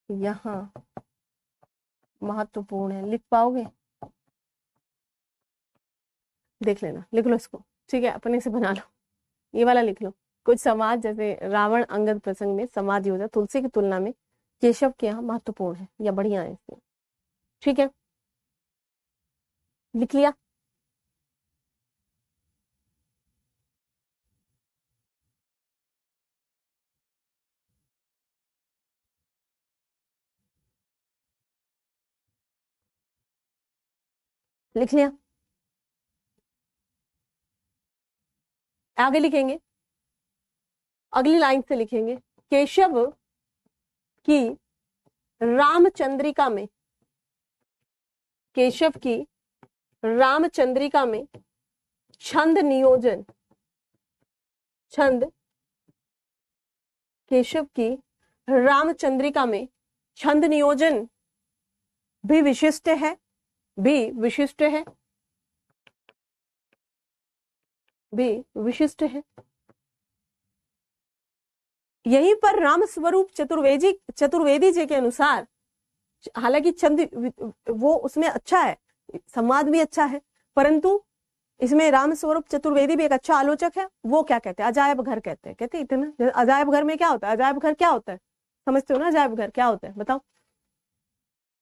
यहाँ महत्वपूर्ण है। लिख पाओगे? देख लेना, लिख लो इसको, ठीक है, अपने से बना लो, ये वाला लिख लो। कुछ समाज जैसे रावण अंगद प्रसंग में समाज योजना तुलसी की तुलना में केशव के यहाँ महत्वपूर्ण है, या बढ़िया है इसमें, ठीक है, लिख लिया। लिख लिया, आगे लिखेंगे, अगली लाइन से लिखेंगे, केशव की रामचंद्रिका में, केशव की रामचंद्रिका में छंद नियोजन, केशव की रामचंद्रिका में छंद नियोजन भी विशिष्ट है, भी विशिष्ट है। यहीं पर राम स्वरूप चतुर्वेदी जी के अनुसार, हालांकि छंद वो उसमें अच्छा है, संवाद भी अच्छा है, परंतु इसमें राम स्वरूप चतुर्वेदी भी एक अच्छा आलोचक है। वो क्या कहते हैं? अजायब घर कहते हैं, कहते इतना, अजायब घर में क्या होता है? अजायब घर क्या होता है, समझते हो ना? अजायब घर क्या होता है बताओ?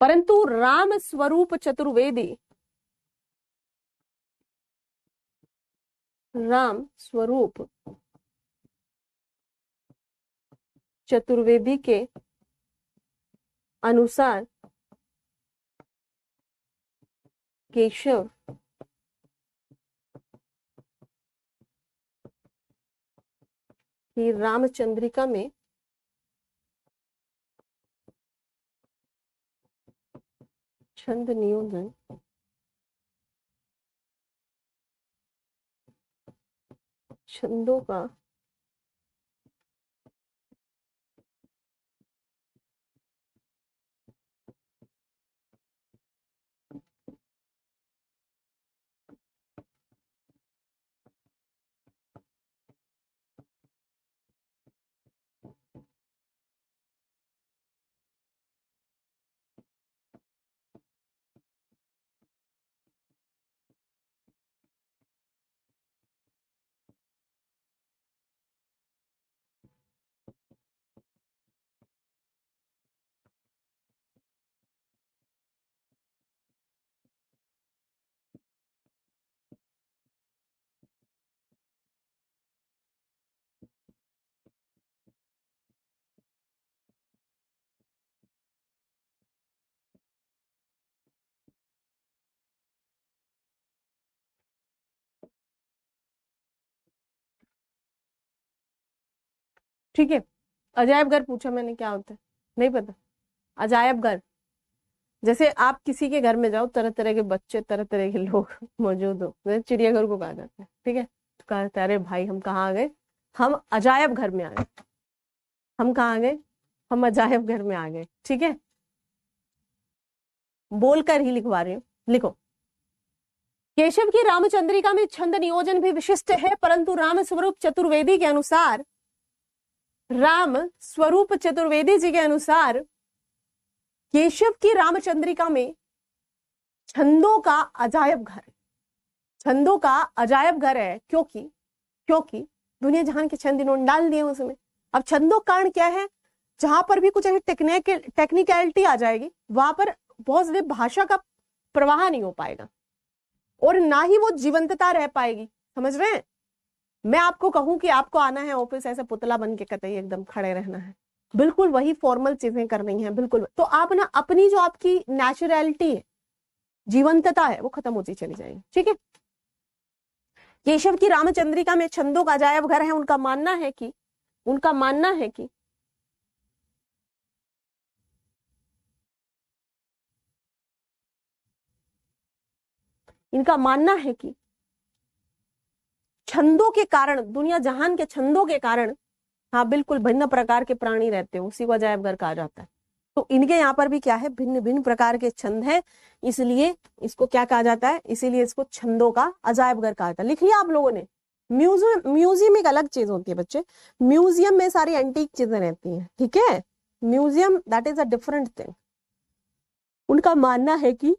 परंतु राम स्वरूप चतुर्वेदी के अनुसार केशव की रामचंद्रिका में छंद नियोजन छंदों का ठीक है। अजायब घर पूछा मैंने, क्या होता है? नहीं पता। अजायब घर, जैसे आप किसी के घर में जाओ, तरह तरह के बच्चे, तरह तरह के लोग मौजूद हो, जैसे चिड़ियाघर को कहा जाता है, ठीक है। तो कहा जाता है अरे भाई हम कहाँ आ गए, हम अजायब घर में आ गए। हम कहाँ आ गए? हम अजायब घर में आ गए, ठीक है। बोलकर ही लिखवा रही हूँ, लिखो। केशव की रामचंद्रिका में छंद नियोजन भी विशिष्ट है, परंतु राम स्वरूप चतुर्वेदी के अनुसार, राम स्वरूप चतुर्वेदी जी के अनुसार केशव की रामचंद्रिका में छंदों का अजायब घर, छंदों का अजायब घर है। क्योंकि दुनिया जहान के छंद इन्होंने डाल दिए उसमें। अब छंदों का कारण क्या है? जहां पर भी कुछ ऐसी टेक्निकलिटी आ जाएगी, वहां पर बहुत ज्यादा भाषा का प्रवाह नहीं हो पाएगा और ना ही वो जीवंतता रह पाएगी। समझ रहे हैं? मैं आपको कहूं कि आपको आना है ऑफिस, ऐसे पुतला बन के कतई एकदम खड़े रहना है, बिल्कुल वही फॉर्मल चीजें करनी है, बिल्कुल। तो आप ना अपनी जो आपकी नेचुरलिटी है, जीवंतता है, वो खत्म होती चली जाएगी, ठीक है। केशव की रामचंद्रिका में छंदों का अजायब घर है। उनका मानना है कि इनका मानना है कि छंदों के कारण, दुनिया जहान के छंदों के कारण, हाँ बिल्कुल, भिन्न प्रकार के प्राणी रहते हो, उसी को अजायब घर कहा जाता है। तो इनके यहाँ पर भी क्या है? भिन्न भिन्न प्रकार के छंद है, इसलिए इसको क्या कहा जाता है? इसीलिए इसको छंदों का अजायब घर कहा जाता है। लिख लिया आप लोगों ने? म्यूजियम एक अलग चीज होती है बच्चे, म्यूजियम में सारी एंटीक चीजें रहती हैं, ठीक है। Museum that is a different thing. उनका मानना है कि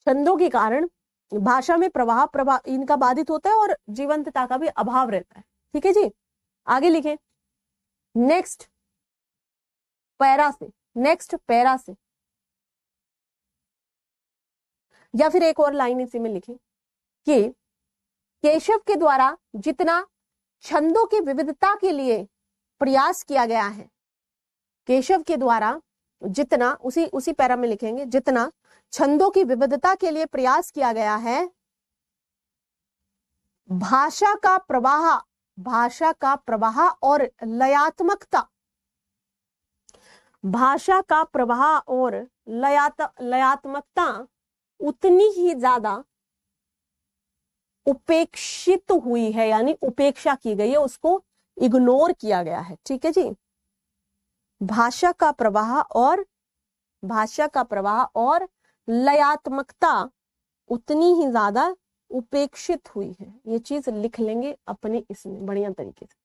छंदों के कारण भाषा में प्रवाह इनका बाधित होता है और जीवंतता का भी अभाव रहता है, ठीक है जी। आगे लिखें, नेक्स्ट पैरा से या फिर एक और लाइन इसी में लिखें कि केशव के द्वारा जितना छंदों की विविधता के लिए प्रयास किया गया है, केशव के द्वारा जितना, उसी पैरा में लिखेंगे, जितना छंदों की विविधता के लिए प्रयास किया गया है, भाषा का प्रवाह और लयात्मकता, भाषा का प्रवाह और लयात्मकता उतनी ही ज्यादा उपेक्षित हुई है, यानी उपेक्षा की गई है, उसको इग्नोर किया गया है, ठीक है जी। भाषा का प्रवाह और लयात्मकता उतनी ही ज्यादा उपेक्षित हुई है। ये चीज लिख लेंगे अपने इसमें बढ़िया तरीके से।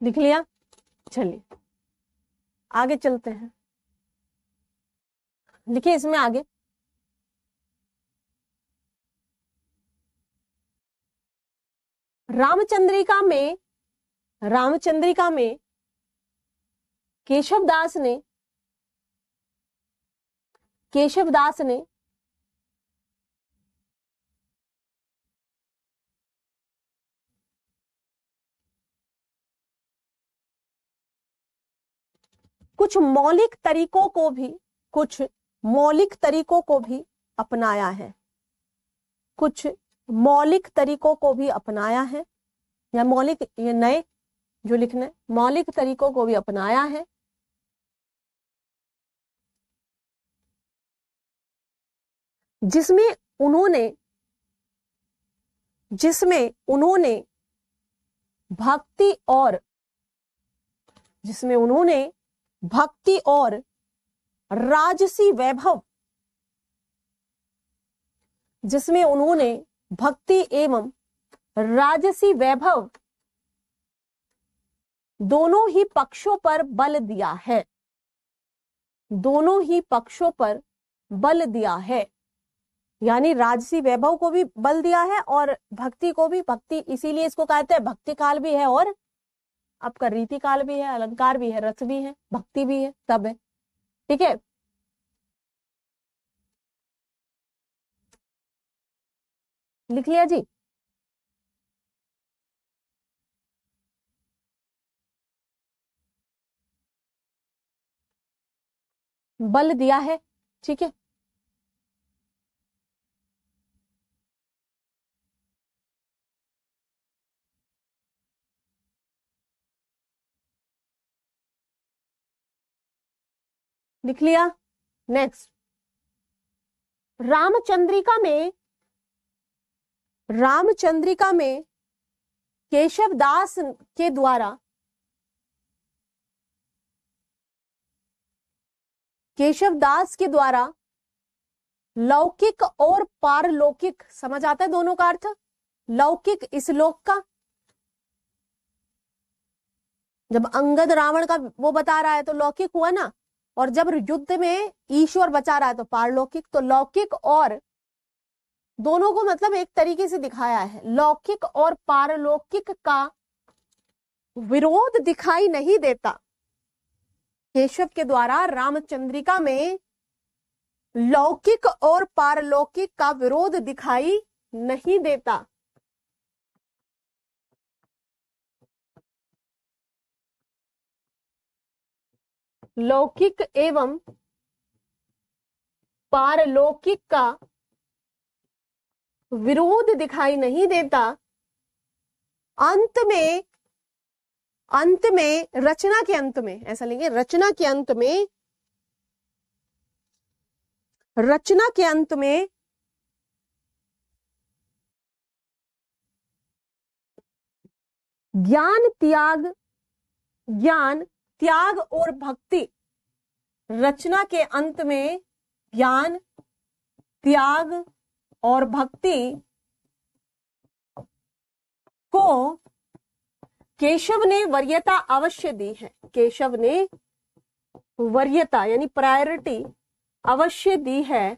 लिख लिया? चलिए आगे चलते हैं। लिखिए इसमें आगे, रामचंद्रिका में केशव दास ने कुछ मौलिक तरीकों को भी अपनाया है, या मौलिक, ये नए जो लिखना है, मौलिक तरीकों को भी अपनाया है, जिसमें उन्होंने भक्ति और राजसी वैभव, जिसमें उन्होंने भक्ति एवं राजसी वैभव दोनों ही पक्षों पर बल दिया है, यानी राजसी वैभव को भी बल दिया है और भक्ति को भी। भक्ति इसीलिए इसको कहते हैं भक्ति काल भी है और आपका रीति काल भी है, अलंकार भी है, रस भी है, भक्ति भी है, सब है। ठीक है, लिख लिया जी। बल दिया है, ठीक है। लिख लिया। नेक्स्ट, रामचंद्रिका में, रामचंद्रिका में केशव दास के द्वारा, केशव दास के द्वारा लौकिक और पारलौकिक, समझ आता है दोनों का अर्थ? लौकिक इस लोक का, जब अंगद रावण का वो बता रहा है तो लौकिक हुआ ना, और जब युद्ध में ईश्वर बचा रहा है तो पारलौकिक। तो लौकिक और दोनों को मतलब एक तरीके से दिखाया है। लौकिक और पारलौकिक का विरोध दिखाई नहीं देता। केशव के द्वारा रामचंद्रिका में लौकिक और पारलौकिक का विरोध दिखाई नहीं देता। लौकिक एवं पारलौकिक का विरोध दिखाई नहीं देता। अंत में, अंत में, रचना के अंत में, ऐसा लेंगे, रचना के अंत में, रचना के अंत में ज्ञान त्याग, ज्ञान त्याग और भक्ति, रचना के अंत में ज्ञान त्याग और भक्ति को केशव ने वरीयता अवश्य दी है। केशव ने वरीयता यानी प्रायोरिटी अवश्य दी है,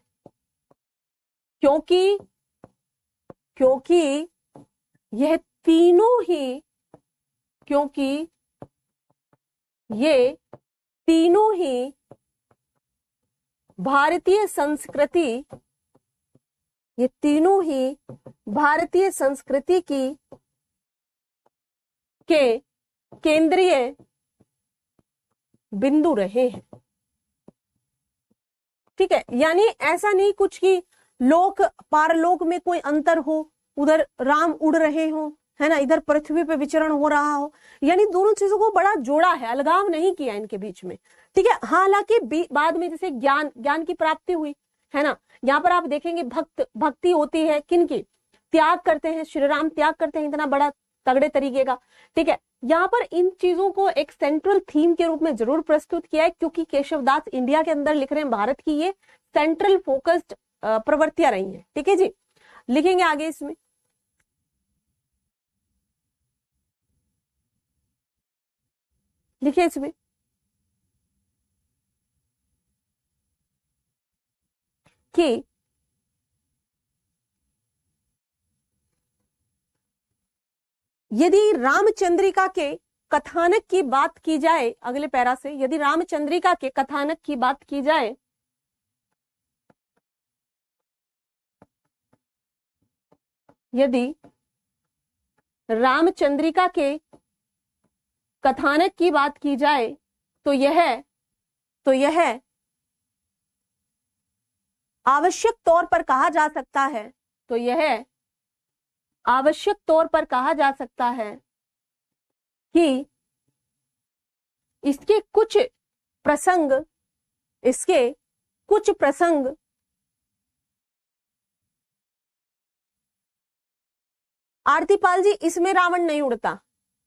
क्योंकि क्योंकि यह तीनों ही, क्योंकि ये तीनों ही भारतीय संस्कृति, ये तीनों ही भारतीय संस्कृति की के केंद्रीय बिंदु रहे हैं। ठीक है, यानी ऐसा नहीं कुछ कि लोक पारलोक में कोई अंतर हो, उधर राम उड़ रहे हो, है ना, इधर पृथ्वी पे विचरण हो रहा हो, यानी दोनों चीजों को बड़ा जोड़ा है, अलगाव नहीं किया इनके बीच में। ठीक है, हालांकि बाद में जैसे ज्ञान की प्राप्ति हुई, है ना, यहाँ पर आप देखेंगे भक्ति होती है किनकी, त्याग करते हैं, श्री राम त्याग करते हैं इतना बड़ा तगड़े तरीके का। ठीक है, यहाँ पर इन चीजों को एक सेंट्रल थीम के रूप में जरूर प्रस्तुत किया है, क्योंकि केशवदास इंडिया के अंदर लिख रहे हैं, भारत की ये सेंट्रल फोकस्ड प्रवृत्तियां रही हैं। ठीक है जी, लिखेंगे आगे इसमें। लिखिए इसमें कि यदि रामचंद्रिका के कथानक की बात की जाए, अगले पैरा से, यदि रामचंद्रिका के कथानक की बात की जाए, यदि रामचंद्रिका के कथानक की बात की जाए तो यह आवश्यक तौर पर कहा जा सकता है, तो यह आवश्यक तौर पर कहा जा सकता है कि इसके कुछ प्रसंग आरतीपाल जी, इसमें रावण नहीं उड़ता,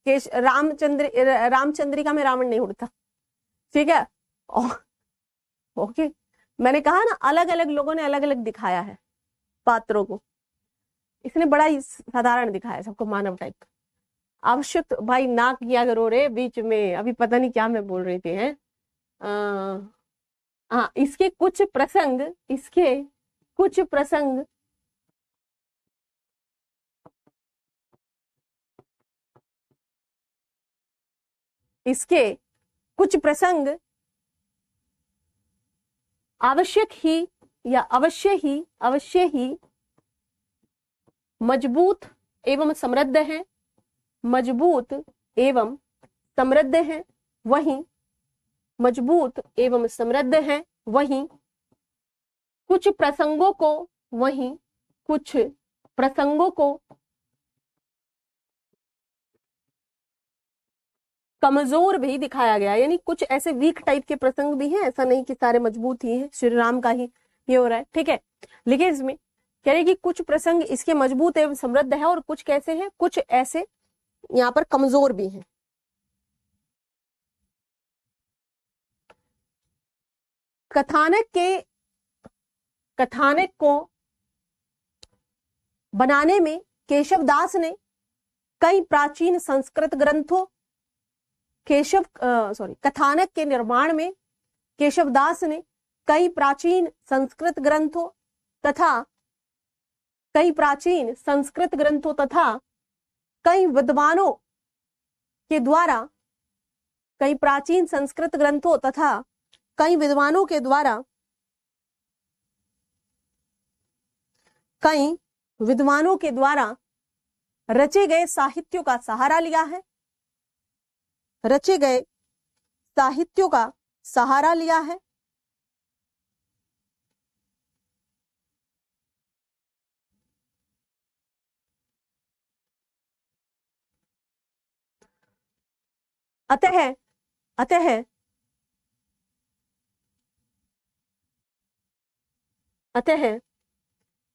रामचंद्रिका में रावण नहीं उड़ता। ठीक है, ओके, मैंने कहा ना अलग अलग लोगों ने अलग अलग दिखाया है पात्रों को, इसने बड़ा ही साधारण दिखाया सबको, मानव टाइप का। आवश्यक भाई ना किया करो रे बीच में, अभी पता नहीं क्या मैं बोल रही थी। हाँ, इसके कुछ प्रसंग, इसके कुछ प्रसंग इसके कुछ प्रसंग आवश्यक ही या अवश्य ही मजबूत एवं समृद्ध हैं, मजबूत एवं समृद्ध हैं, वहीं मजबूत एवं समृद्ध हैं, वहीं कुछ प्रसंगों को कमजोर भी दिखाया गया। यानी कुछ ऐसे वीक टाइप के प्रसंग भी हैं, ऐसा नहीं कि सारे मजबूत ही हैं, श्री राम का ही ये हो रहा है। ठीक है, लिखे इसमें कह रहे कि कुछ प्रसंग इसके मजबूत एवं समृद्ध है और कुछ कैसे हैं, कुछ ऐसे यहाँ पर कमजोर भी हैं। कथानक को बनाने में केशवदास ने कई प्राचीन संस्कृत ग्रंथों कथानक के निर्माण में केशवदास ने कई प्राचीन संस्कृत ग्रंथों तथा कई विद्वानों के द्वारा रचे गए साहित्यों का सहारा लिया है, अतः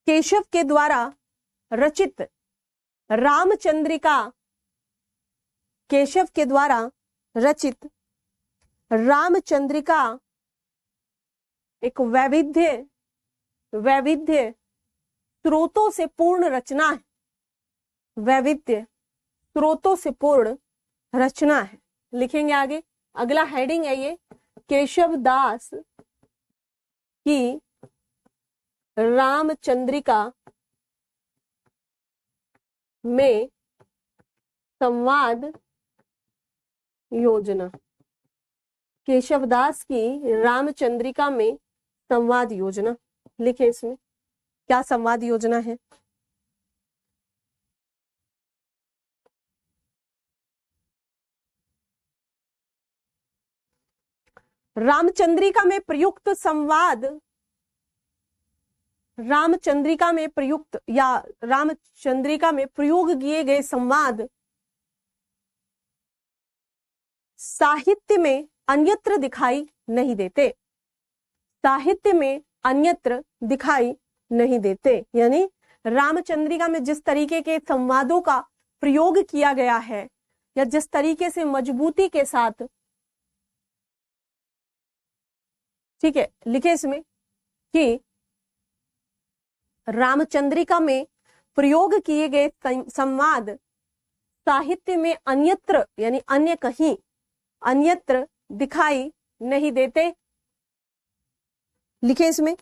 केशव के द्वारा रचित रामचंद्रिका एक वैविध्य स्रोतों से पूर्ण रचना है। लिखेंगे आगे, अगला हेडिंग है ये, केशवदास की रामचंद्रिका में संवाद योजना। केशवदास की रामचंद्रिका में संवाद योजना। लिखे इसमें क्या संवाद योजना है। रामचंद्रिका में प्रयुक्त प्रयोग किए गए संवाद साहित्य में अन्यत्र दिखाई नहीं देते। यानी रामचंद्रिका में जिस तरीके के संवादों का प्रयोग किया गया है या जिस तरीके से मजबूती के साथ, ठीक है, लिखे इसमें कि रामचंद्रिका में प्रयोग किए गए संवाद साहित्य में अन्यत्र यानी अन्यत्र दिखाई नहीं देते। लिखे इसमें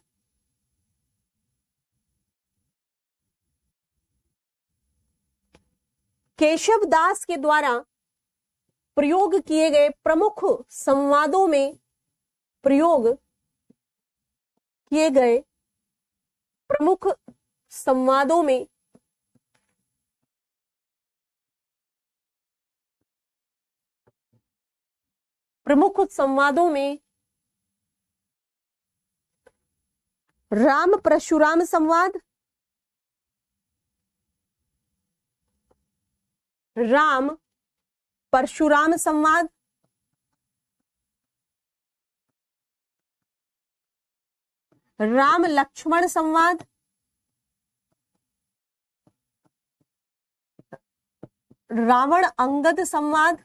केशवदास के द्वारा प्रयोग किए गए प्रमुख संवादों में राम परशुराम संवाद, राम लक्ष्मण संवाद, रावण अंगद संवाद,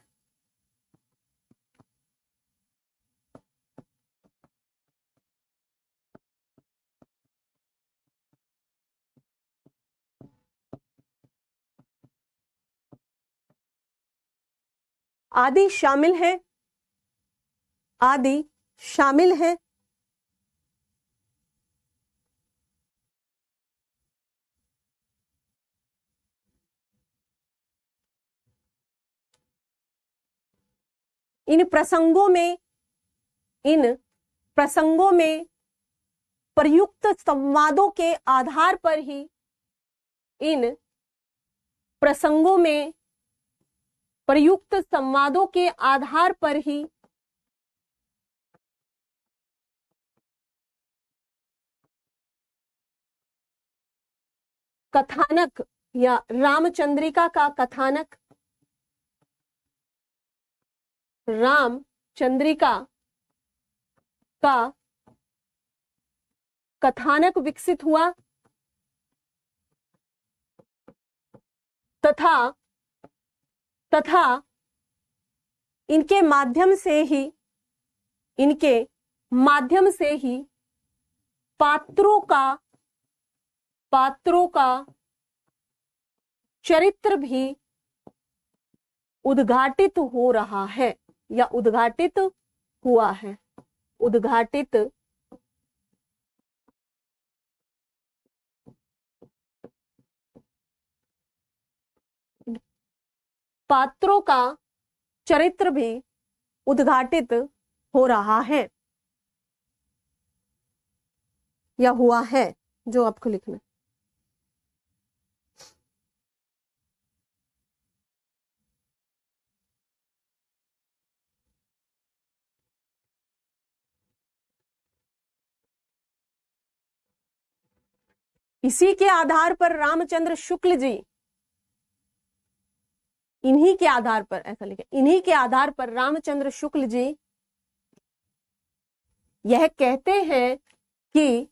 आदि शामिल है। इन प्रसंगों में प्रयुक्त संवादों के आधार पर ही इन प्रसंगों में प्रयुक्त संवादों के आधार पर ही कथानक या रामचंद्रिका का कथानक, रामचंद्रिका का कथानक विकसित हुआ तथा इनके माध्यम से ही पात्रों का चरित्र भी उद्घाटित हो रहा है या उद्घाटित हुआ है। उद्घाटित पात्रों का चरित्र भी उद्घाटित हो रहा है या हुआ है, जो आपको लिखना है। इसी के आधार पर रामचंद्र शुक्ल जी, इन्हीं के आधार पर, ऐसा लिखे, इन्हीं के आधार पर रामचंद्र शुक्ल जी यह कहते हैं कि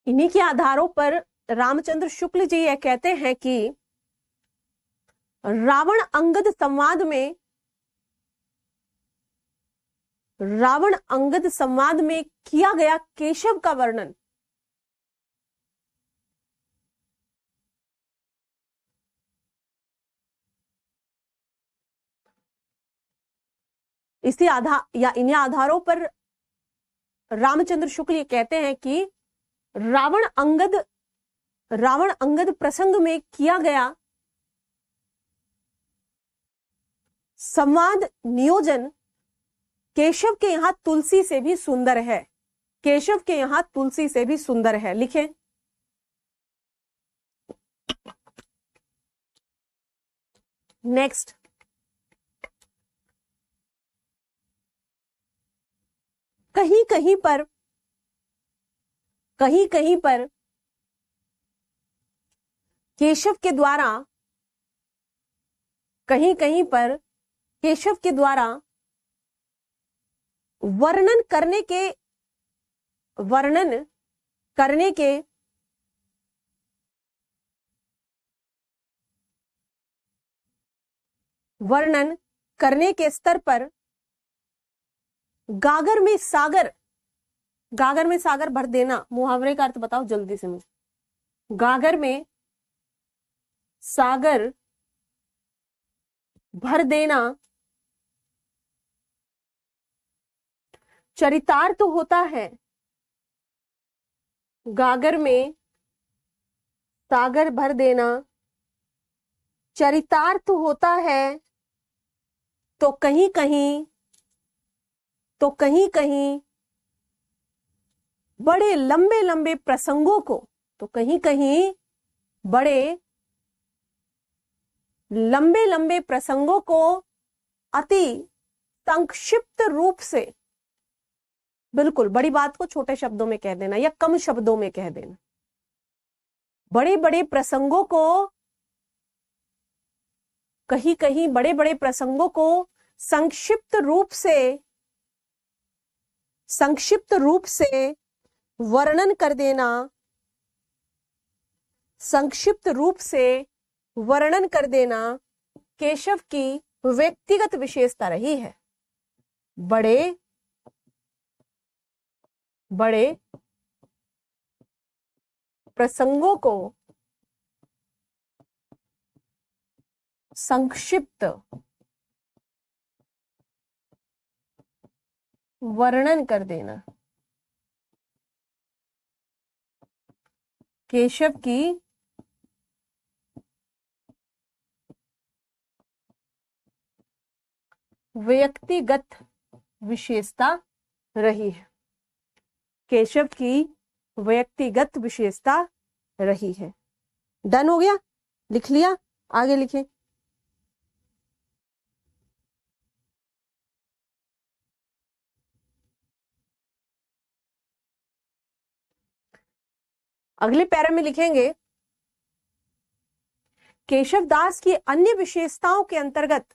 इन्हीं के आधारों पर रामचंद्र शुक्ल जी यह कहते हैं कि रावण अंगद संवाद में किया गया केशव का वर्णन इसी आधार या इन्हीं आधारों पर रामचंद्र शुक्ल ये कहते हैं कि रावण अंगद प्रसंग में किया गया संवाद नियोजन केशव के यहां तुलसी से भी सुंदर है। केशव के यहां तुलसी से भी सुंदर है, लिखें। नेक्स्ट, कहीं कहीं पर केशव के द्वारा वर्णन करने के स्तर पर गागर में सागर भर देना, मुहावरे का अर्थ बताओ जल्दी से मुझे। गागर में सागर भर देना चरितार्थ होता है। गागर में सागर भर देना चरितार्थ होता है, तो कहीं कहीं बड़े लंबे प्रसंगों को, तो कहीं कहीं बड़े लंबे प्रसंगों को अति संक्षिप्त रूप से, बिल्कुल बड़ी बात को छोटे शब्दों में कह देना या कम शब्दों में कह देना। बड़े प्रसंगों को, कहीं बड़े प्रसंगों को संक्षिप्त रूप से वर्णन कर देना, संक्षिप्त रूप से वर्णन कर देना केशव की व्यक्तिगत विशेषता रही है। बड़े प्रसंगों को संक्षिप्त वर्णन कर देना केशव की व्यक्तिगत विशेषता रही है। केशव की व्यक्तिगत विशेषता रही है। डन हो गया, लिख लिया, आगे लिखें। अगले पैरा में लिखेंगे केशव दास की अन्य विशेषताओं के अंतर्गत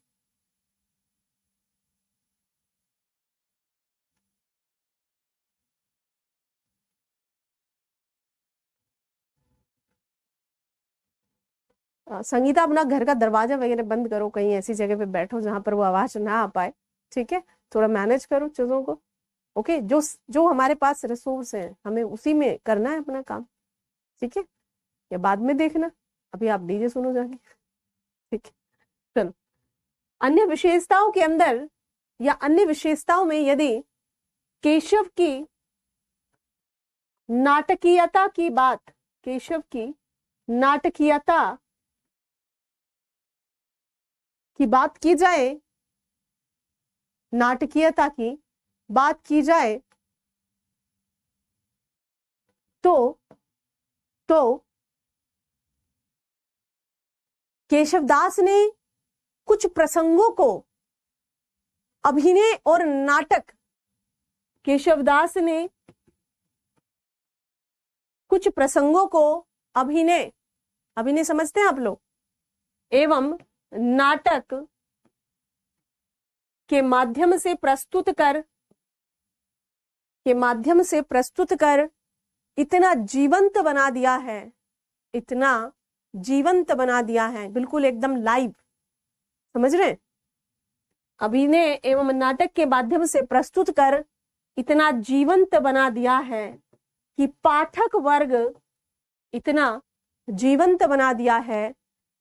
संगीता अपना घर का दरवाजा वगैरह बंद करो, कहीं ऐसी जगह पे बैठो जहां पर वो आवाज ना आ पाए, ठीक है? थोड़ा मैनेज करो चीजों को, ओके? जो जो हमारे पास रिसोर्स है हमें उसी में करना है अपना काम, ठीक है? या बाद में देखना, अभी आप डीजे सुनो जाके, ठीक है? चलो, अन्य विशेषताओं के अंदर या अन्य विशेषताओं में यदि केशव की नाटकीयता की बात, केशव की नाटकीयता की बात की जाए, नाटकीयता की बात की जाए तो केशवदास ने कुछ प्रसंगों को अभिनय और नाटक, केशवदास ने कुछ प्रसंगों को अभिनय, अभिनय समझते हैं आप लोग, एवं नाटक के माध्यम से प्रस्तुत कर इतना जीवंत बना दिया है, इतना जीवंत बना दिया है, बिल्कुल एकदम लाइव, समझ रहे हैं? अभिनय एवं नाटक के माध्यम से प्रस्तुत कर इतना जीवंत बना दिया है कि पाठक वर्ग, इतना जीवंत बना दिया है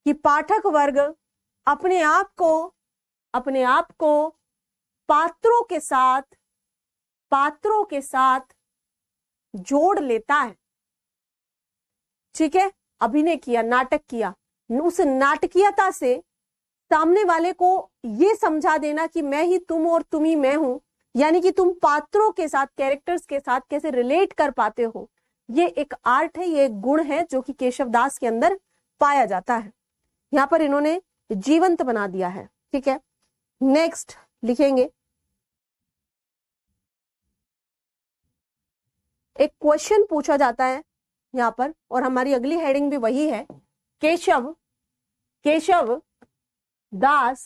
कि पाठक वर्ग अपने आप को पात्रों के साथ जोड़ लेता है, ठीक है? अभिनय किया, नाटक किया, उस नाटकीयता से सामने वाले को ये समझा देना कि मैं ही तुम और तुम ही मैं हूं, यानी कि तुम पात्रों के साथ, कैरेक्टर्स के साथ कैसे रिलेट कर पाते हो, ये एक आर्ट है, ये एक गुण है जो कि केशवदास के अंदर पाया जाता है। यहां पर इन्होंने जीवंत बना दिया है, ठीक है? नेक्स्ट लिखेंगे, एक क्वेश्चन पूछा जाता है यहां पर, और हमारी अगली हेडिंग भी वही है, केशव दास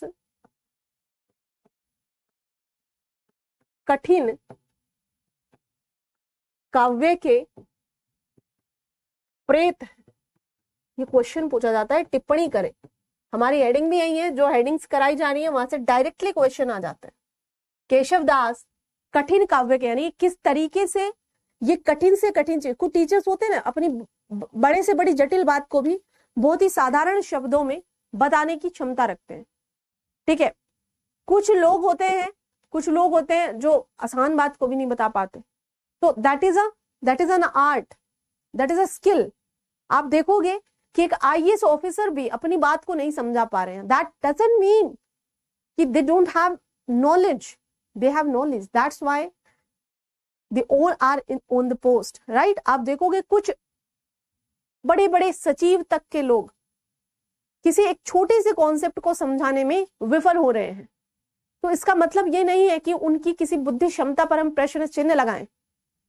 कठिन काव्य के प्रेत। ये क्वेश्चन पूछा जाता है, टिप्पणी करें। हमारी हेडिंग भी यही है, जो हेडिंग्स कराई जा रही है वहां से डायरेक्टली क्वेश्चन आ जाता है। केशवदास कठिन काव्य के, यानी किस तरीके से ये कठिन से कठिन चीज, कुछ टीचर्स होते हैं ना, अपनी बड़े से बड़ी जटिल बात को भी बहुत ही साधारण शब्दों में बताने की क्षमता रखते हैं, ठीक है? कुछ लोग होते हैं जो आसान बात को भी नहीं बता पाते, तो that is an art, that is a skill. आप देखोगे कि एक आईएएस ऑफिसर भी अपनी बात को नहीं समझा पा रहे हैं, दैट डजंट मीन कि they don't have knowledge, they have knowledge, that's why they all are on the post, right? आप देखोगे कुछ बड़े बड़े सचिव तक के लोग किसी एक छोटे से कॉन्सेप्ट को समझाने में विफल हो रहे हैं, तो इसका मतलब ये नहीं है कि उनकी किसी बुद्धि क्षमता पर हम प्रश्न चिन्ह लगाएं।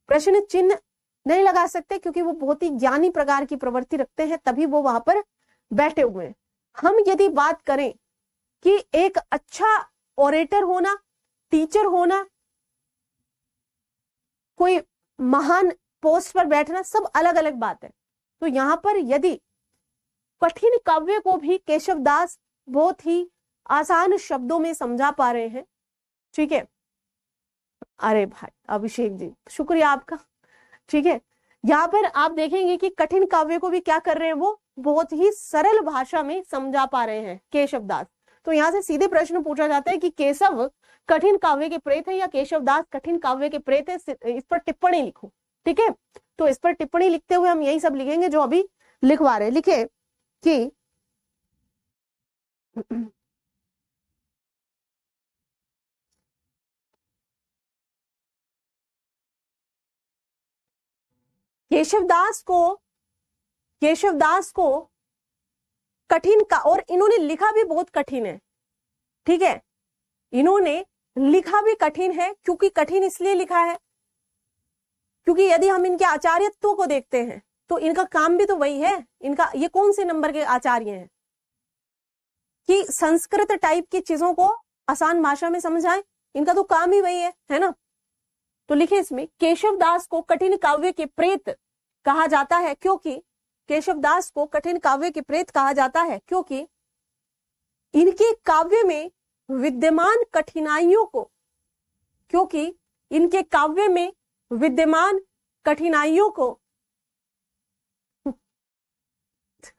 प्रश्न चिन्ह नहीं लगा सकते, क्योंकि वो बहुत ही ज्ञानी प्रकार की प्रवृत्ति रखते हैं, तभी वो वहां पर बैठे हुए हैं। हम यदि बात करें कि एक अच्छा ऑरेटर होना, टीचर होना, कोई महान पोस्ट पर बैठना, सब अलग अलग बात है। तो यहां पर यदि कठिन काव्य को भी केशवदास बहुत ही आसान शब्दों में समझा पा रहे हैं, ठीक है? अरे भाई अभिषेक जी, शुक्रिया आपका, ठीक है? यहाँ पर आप देखेंगे कि कठिन काव्य को भी क्या कर रहे हैं, वो बहुत ही सरल भाषा में समझा पा रहे हैं केशवदास। तो यहाँ से सीधे प्रश्न पूछा जाता है कि केशव कठिन काव्य के प्रेत है या केशवदास कठिन काव्य के प्रेत है, इस पर टिप्पणी लिखो। ठीक है, तो इस पर टिप्पणी लिखते हुए हम यही सब लिखेंगे जो अभी लिखवा रहे। लिखे कि केशवदास को कठिन का, और इन्होंने लिखा भी बहुत कठिन है, ठीक है, इन्होंने लिखा भी कठिन है। क्योंकि कठिन इसलिए लिखा है क्योंकि यदि हम इनके आचार्यत्व को देखते हैं तो इनका काम भी तो वही है। इनका ये कौन से नंबर के आचार्य हैं कि संस्कृत टाइप की चीजों को आसान भाषा में समझाएं, इनका तो काम ही वही है ना। तो लिखे इसमें, केशवदास को कठिन काव्य के प्रेत कहा जाता है क्योंकि केशवदास को कठिन काव्य के प्रेत कहा जाता है क्योंकि इनके काव्य में विद्यमान कठिनाइयों को, क्योंकि इनके काव्य में विद्यमान कठिनाइयों को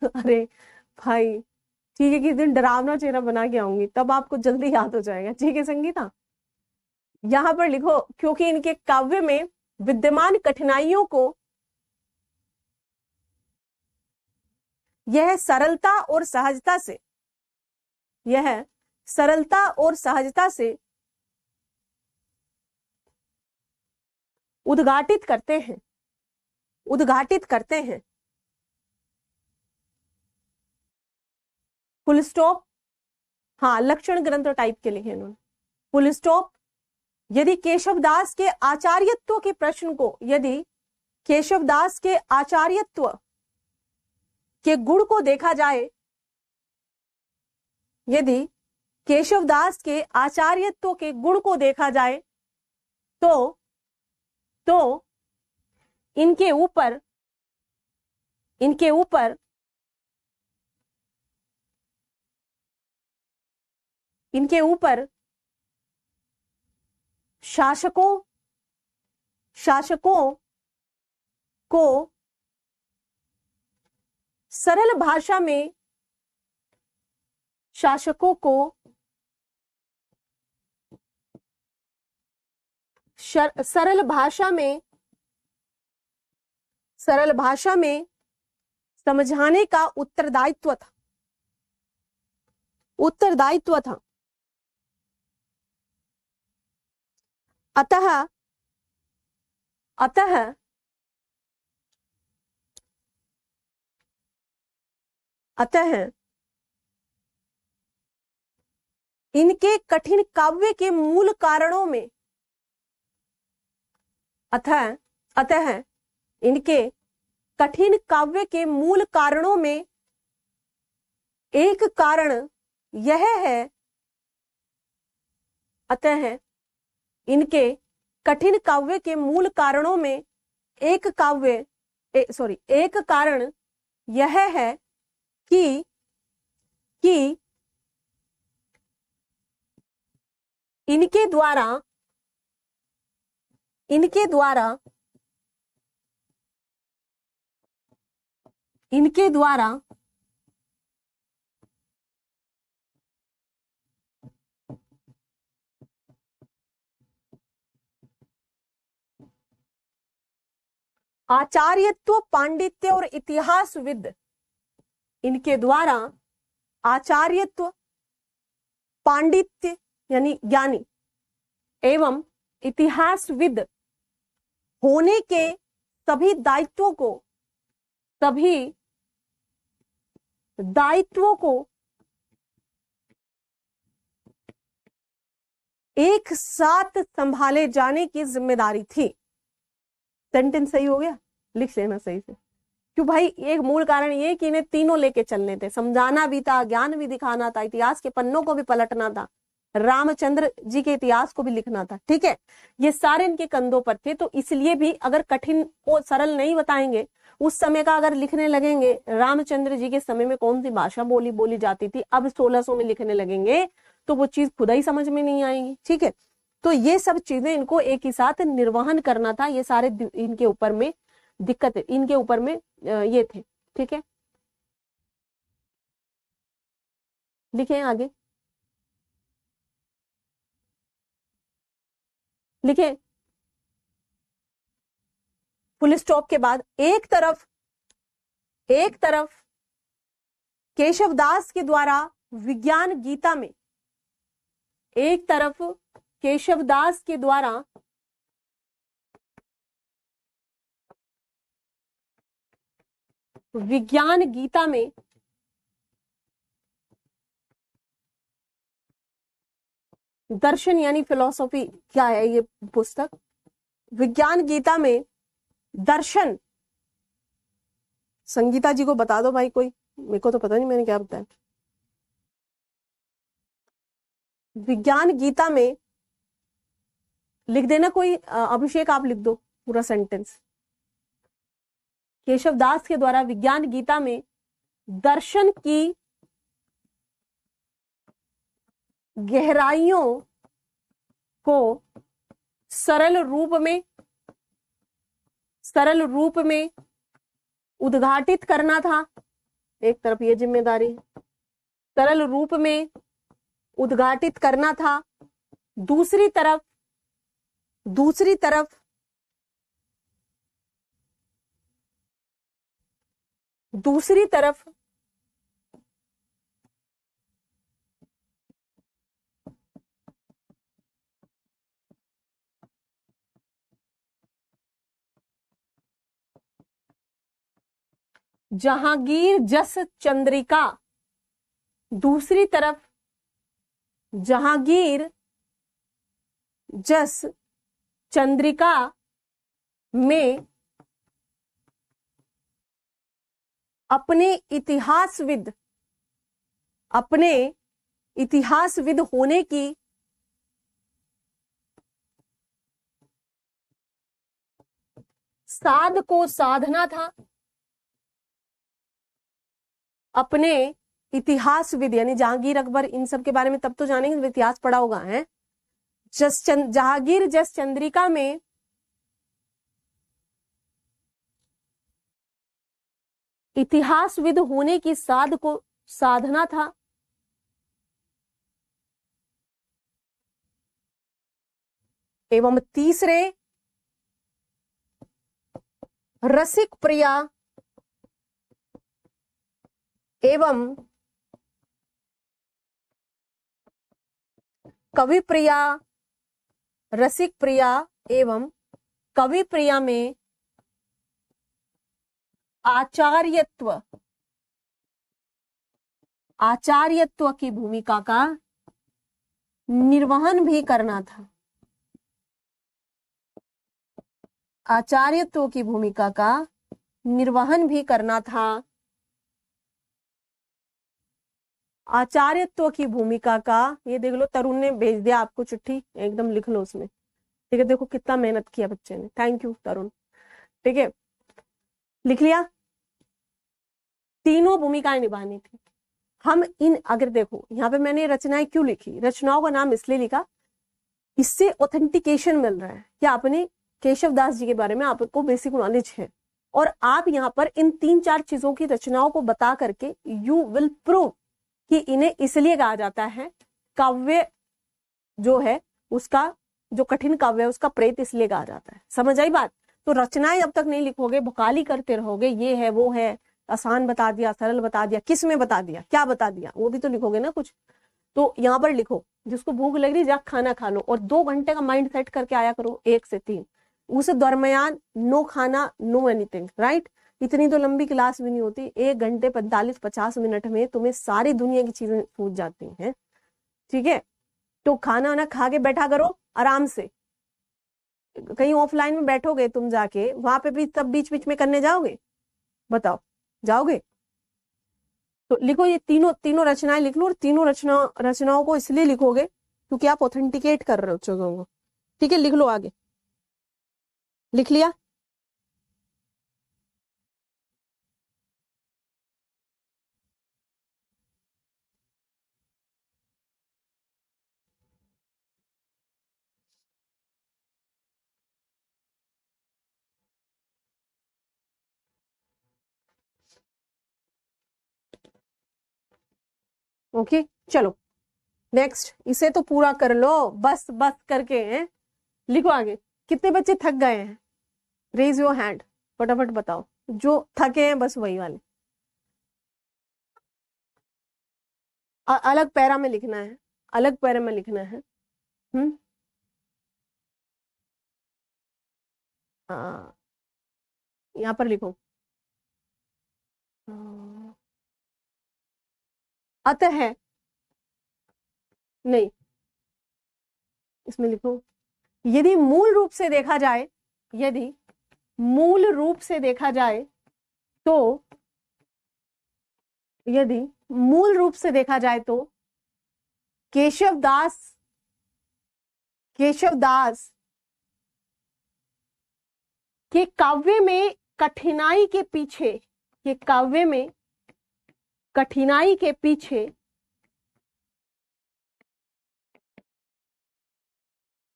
अरे भाई ठीक है, किस दिन डरावना चेहरा बना के आऊंगी तब आपको जल्दी याद हो जाएगा। ठीक है संगीता, यहां पर लिखो, क्योंकि इनके काव्य में विद्यमान कठिनाइयों को यह सरलता और सहजता से उद्घाटित करते हैं। फुल स्टॉप, हाँ लक्षण ग्रंथ टाइप के लिखे इन्होंने, फुल स्टॉप। यदि केशवदास के आचार्यत्व के प्रश्न को, यदि केशवदास के आचार्यत्व के गुण को देखा जाए, यदि केशवदास के आचार्यत्व के गुण को देखा जाए तो इनके ऊपर शासकों को सरल भाषा में सरल भाषा में समझाने का उत्तरदायित्व था। अतः इनके कठिन काव्य के मूल कारणों में इनके कठिन काव्य के मूल कारणों में एक कारण यह है, इनके कठिन काव्य के मूल कारणों में एक कारण यह है कि इनके द्वारा आचार्यत्व, पांडित्य और इतिहासविद, इनके द्वारा आचार्यत्व, पांडित्य यानी ज्ञानी एवं इतिहासविद होने के सभी दायित्वों को एक साथ संभाले जाने की जिम्मेदारी थी। सेंटेंस सही हो गया, लिख लेना सही से। क्यों भाई, एक मूल कारण ये कि इन्हें तीनों लेके चलने थे, समझाना भी था, ज्ञान भी दिखाना था, इतिहास के पन्नों को भी पलटना था, रामचंद्र जी के इतिहास को भी लिखना था। ठीक है, ये सारे इनके कंधों पर थे। तो इसलिए भी अगर कठिन को सरल नहीं बताएंगे, उस समय का अगर लिखने लगेंगे, रामचंद्र जी के समय में कौन सी भाषा बोली जाती थी, अब 1600 में लिखने लगेंगे तो वो चीज खुदा ही समझ में नहीं आएगी। ठीक है, तो ये सब चीजें इनको एक ही साथ निर्वहन करना था। ये सारे इनके ऊपर में दिक्कत, इनके ऊपर में ये थे। ठीक है, लिखे आगे, लिखे फुल स्टॉप के बाद एक तरफ केशवदास के द्वारा विज्ञान गीता में, एक तरफ केशवदास के द्वारा विज्ञान गीता में दर्शन यानी फिलॉसफी, क्या है ये पुस्तक, विज्ञान गीता में दर्शन, संगीता जी को बता दो भाई कोई, मेरे को तो पता नहीं मैंने क्या बताया। विज्ञान गीता में लिख देना कोई, अभिषेक आप लिख दो पूरा सेंटेंस। केशवदास के द्वारा विज्ञान गीता में दर्शन की गहराइयों को सरल रूप में उद्घाटित करना था। एक तरफ ये जिम्मेदारी, सरल रूप में उद्घाटित करना था। दूसरी तरफ जहांगीर जस चंद्रिका, दूसरी तरफ जहांगीर जस चंद्रिका में अपने इतिहासविद होने की साध को साधना था। अपने इतिहासविद यानी जहांगीर अकबर इन सब के बारे में तब तो जानेंगे, इतिहास पढ़ा होगा है। जहांगीर जस चंद्रिका में इतिहासविद होने की साध को साधना था। एवं तीसरे रसिक प्रिया एवं कवि प्रिया, रसिक प्रिया एवं कवि प्रिया में आचार्यत्व की भूमिका का निर्वहन भी करना था। आचार्यत्व की भूमिका का निर्वहन भी करना था। आचार्यत्व की भूमिका का, ये देख लो तरुण ने भेज दिया आपको चिट्ठी, एकदम लिख लो उसमें, ठीक है। देखो कितना मेहनत किया बच्चे ने, थैंक यू तरुण, ठीक है, लिख लिया। तीनों भूमिकाएं निभानी थी। हम इन, अगर देखो यहाँ पे मैंने रचनाएं क्यों लिखी, रचनाओं का नाम इसलिए लिखा, इससे ऑथेंटिकेशन मिल रहा है कि आपने केशवदास जी के बारे में आपको बेसिक नॉलेज है, और आप यहाँ पर इन 3-4 चीजों की रचनाओं को बता करके यू विल प्रूव कि इन्हें इसलिए कहा जाता है, काव्य जो है उसका, जो कठिन काव्य है उसका प्रेत इसलिए कहा जाता है। समझ आई बात? तो रचनाएं जब तक नहीं लिखोगे, भुकाली करते रहोगे, ये है वो है, आसान बता दिया, सरल बता दिया, किस में बता दिया, क्या बता दिया, वो भी तो लिखोगे ना कुछ। तो यहाँ पर लिखो, जिसको भूख लग रही जा खाना खा लो, और 2 घंटे का माइंड सेट करके आया करो, 1 से 3, उस दरमियान नो खाना नो एनीथिंग, राइट। इतनी तो लंबी क्लास भी नहीं होती, 1 घंटे 45-50 मिनट में तुम्हें सारी दुनिया की चीजें सूझ जाती हैं, ठीक है। तो खाना वाना खा के बैठा करो आराम से। कहीं ऑफलाइन में बैठोगे तुम जाके, वहां पे भी तब बीच बीच में करने जाओगे, बताओ जाओगे? तो लिखो ये तीनों रचनाएं लिख लो, और तीनों रचनाओं को इसलिए लिखोगे क्योंकि आप ऑथेंटिकेट कर रहे हो चीजों को, ठीक है। लिख लो आगे, लिख लिया? ओके चलो नेक्स्ट, इसे तो पूरा कर लो, बस करके हैं। लिखो आगे। कितने बच्चे थक गए हैं? Raise your hand. फटाफट बताओ, जो थके हैं बस वही वाले। अलग पैरा में लिखना है, अलग पैरा में लिखना है। हम्म। हाँ, यहाँ पर लिखो। अतः, नहीं, इसमें लिखो, यदि मूल रूप से देखा जाए, यदि मूल रूप से देखा जाए तो, यदि मूल रूप से देखा जाए तो केशवदास के काव्य में कठिनाई के पीछे, के काव्य में कठिनाई के पीछे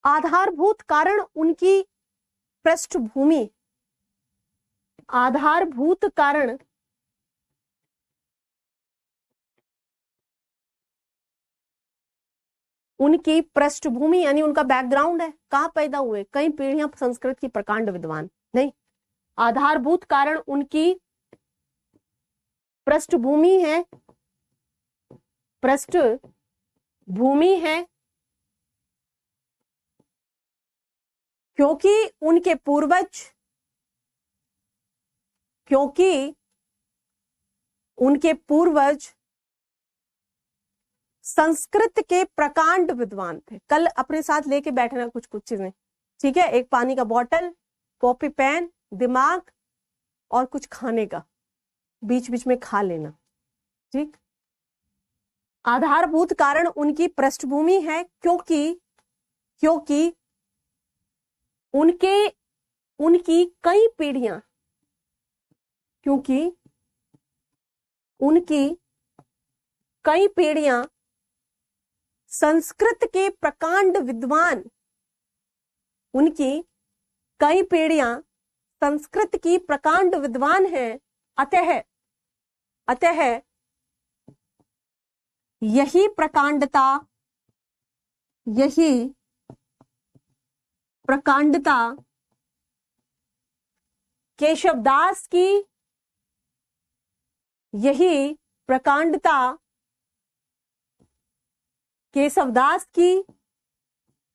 आधारभूत कारण उनकी पृष्ठभूमि, आधारभूत कारण उनकी पृष्ठभूमि यानी उनका बैकग्राउंड है, कहां पैदा हुए, कई पीढ़ियां संस्कृत की प्रकांड विद्वान, नहीं, आधारभूत कारण उनकी पृष्ठभूमि है, पृष्ठभूमि है, क्योंकि उनके पूर्वज, क्योंकि उनके पूर्वज संस्कृत के प्रकांड विद्वान थे। कल अपने साथ लेके बैठना कुछ कुछ चीजें, ठीक है, एक पानी का बोतल, कॉपी पेन, दिमाग और कुछ खाने का, बीच बीच में खा लेना, ठीक। आधारभूत कारण उनकी पृष्ठभूमि है, क्योंकि उनकी कई पीढ़ियां, क्योंकि उनकी कई पीढ़ियां संस्कृत के प्रकांड विद्वान, उनकी कई पीढ़ियां संस्कृत की प्रकांड विद्वान हैं। अतः यही प्रकांडता केशवदास की, यही प्रकांडता केशवदास की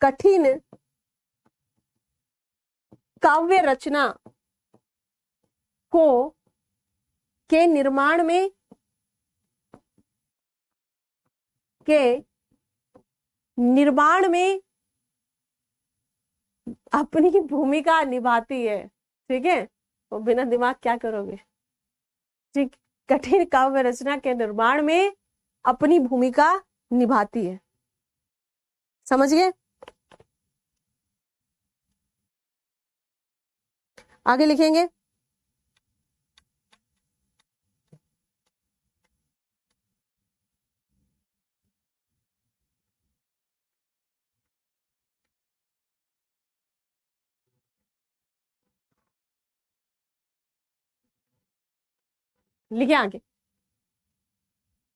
कठिन काव्य रचना के निर्माण में अपनी भूमिका निभाती है, ठीक है। तो बिना दिमाग क्या करोगे, ठीक। कठिन काव्य रचना के निर्माण में अपनी भूमिका निभाती है, समझ गए। आगे लिखेंगे, लिखे आगे।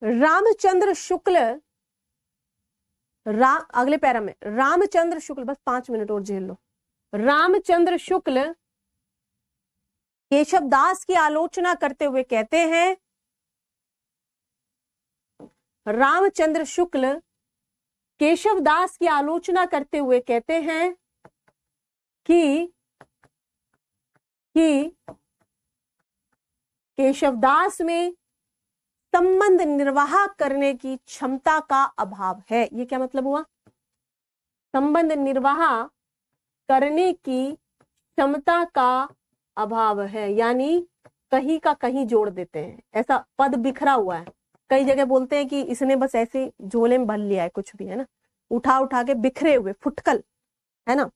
रामचंद्र शुक्ल, अगले पैरा में रामचंद्र शुक्ल, बस 5 मिनट और झेल लो। रामचंद्र शुक्ल केशवदास की आलोचना करते हुए कहते हैं, रामचंद्र शुक्ल केशवदास की आलोचना करते हुए कहते हैं कि केशवदास में संबंध निर्वाह करने की क्षमता का अभाव है। ये क्या मतलब हुआ, संबंध निर्वाह करने की क्षमता का अभाव है, यानी कहीं का कहीं जोड़ देते हैं, ऐसा पद बिखरा हुआ है। कई जगह बोलते हैं कि इसने बस ऐसे झोले में भर लिया है कुछ भी, है ना, उठा उठा के बिखरे हुए, फुटकल, है ना।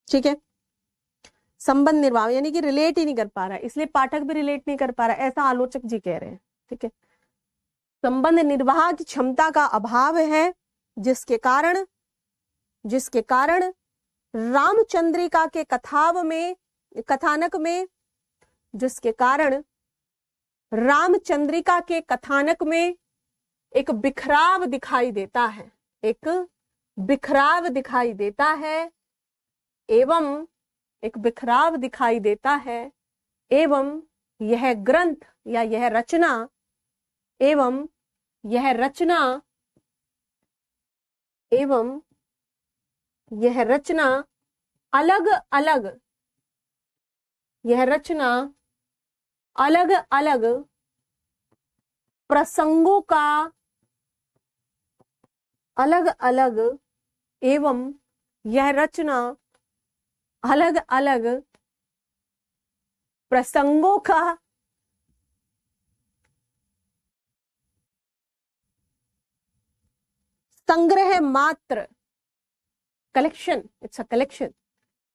ठीक है, संबंध निर्वाह यानी कि रिलेट ही नहीं कर पा रहा है, इसलिए पाठक भी रिलेट नहीं कर पा रहा है, ऐसा आलोचक जी कह रहे हैं, ठीक है। संबंध निर्वाह की क्षमता का अभाव है, जिसके कारण रामचंद्रिका के कथानक में, जिसके कारण रामचंद्रिका के कथानक में एक बिखराव दिखाई देता है, एक बिखराव दिखाई देता है, एवं एक बिखराव दिखाई देता है, एवं यह ग्रंथ या यह रचना, एवं यह रचना, एवं यह रचना अलग अलग, यह रचना अलग अलग प्रसंगों का, अलग अलग, एवं यह रचना अलग अलग प्रसंगों का संग्रह मात्र, कलेक्शन, इट्स अ कलेक्शन,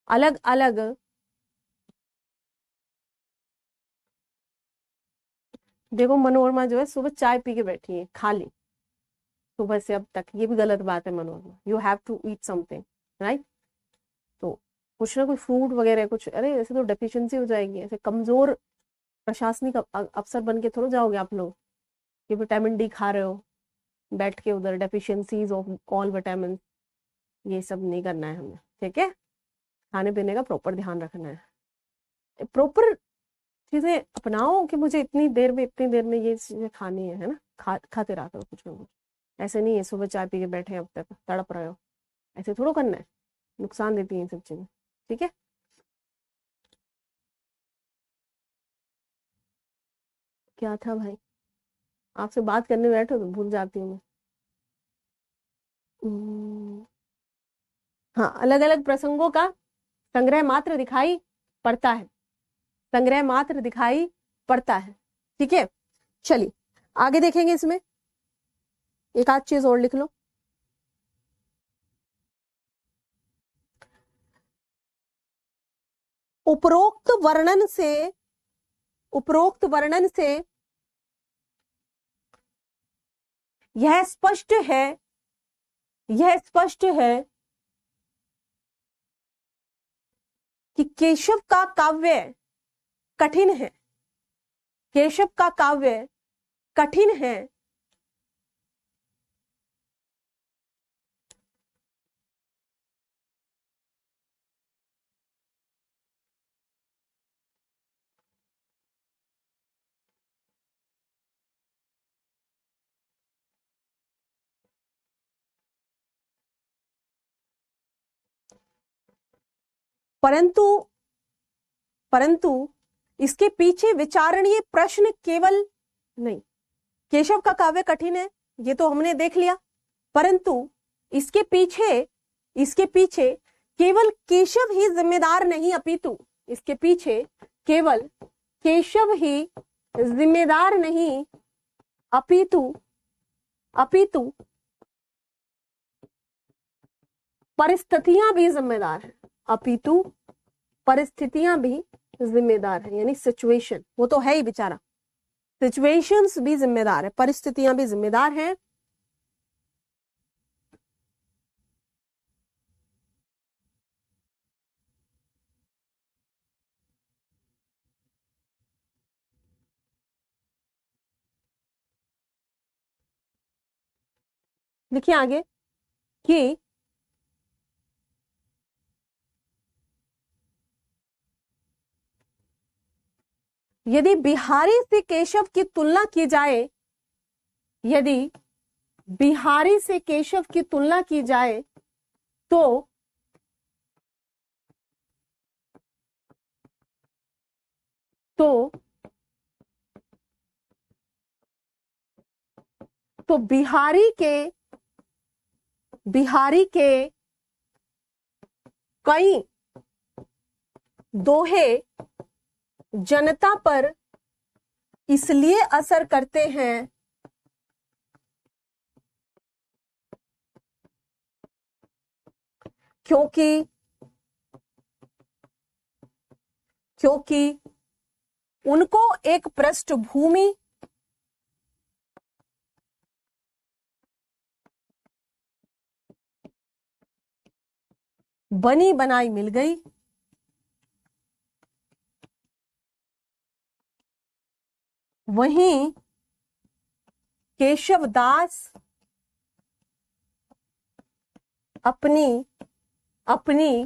अलग अलग देखो मनोरमा जो है सुबह चाय पी के बैठी है खाली, सुबह से अब तक, ये भी गलत बात है Manorama, you have to eat something, right. तो कुछ ना कुछ फ्रूट वगैरह कुछ, अरे ऐसे तो डेफिशिएंसी हो जाएगी, ऐसे कमजोर प्रशासनिक अफसर बन के थोड़ा जाओगे आप लोग कि विटामिन डी खा रहे हो बैठ के उधर, डेफिशिएंसीज ऑफ ऑल विटामिन, ये सब नहीं करना है हमें, ठीक है। खाने पीने का प्रॉपर ध्यान रखना है, प्रॉपर चीजें अपनाओ कि मुझे इतनी देर में ये चीजें खानी है ना, खाते रहा करो कुछ ना कुछ, ऐसे नहीं है सुबह चाय पी के बैठे अब तक तड़प रहे हो, ऐसे थोड़ा करना है, नुकसान देती है ये सब चीजें, ठीक है। क्या था भाई, आपसे बात करने बैठो तो भूल जाती हूँ मैं। हाँ, अलग अलग प्रसंगों का संग्रह मात्र दिखाई पड़ता है, संग्रह मात्र दिखाई पड़ता है, ठीक है। चलिए आगे देखेंगे, इसमें एक आध चीज और लिख लो। उपरोक्त वर्णन से, उपरोक्त वर्णन से यह स्पष्ट है, यह स्पष्ट है कि केशव का काव्य कठिन है, केशव का काव्य कठिन है, परंतु परंतु इसके पीछे विचारणीय प्रश्न केवल नहीं, केशव का काव्य कठिन है ये तो हमने देख लिया, परंतु इसके पीछे केवल केशव ही जिम्मेदार नहीं, अपितु इसके पीछे केवल केशव ही जिम्मेदार नहीं, अपितु अपितु परिस्थितियां भी जिम्मेदार हैं, अपितु परिस्थितियां भी जिम्मेदार है, यानी सिचुएशन, वो तो है ही बेचारा, सिचुएशंस भी जिम्मेदार है, परिस्थितियां भी जिम्मेदार हैं। देखिए आगे कि यदि बिहारी से केशव की तुलना की जाए, यदि बिहारी से केशव की तुलना की जाए तो तो तो बिहारी के कई दोहे जनता पर इसलिए असर करते हैं क्योंकि उनको एक पृष्ठभूमि बनी बनाई मिल गई, वहीं केशव दास अपनी अपनी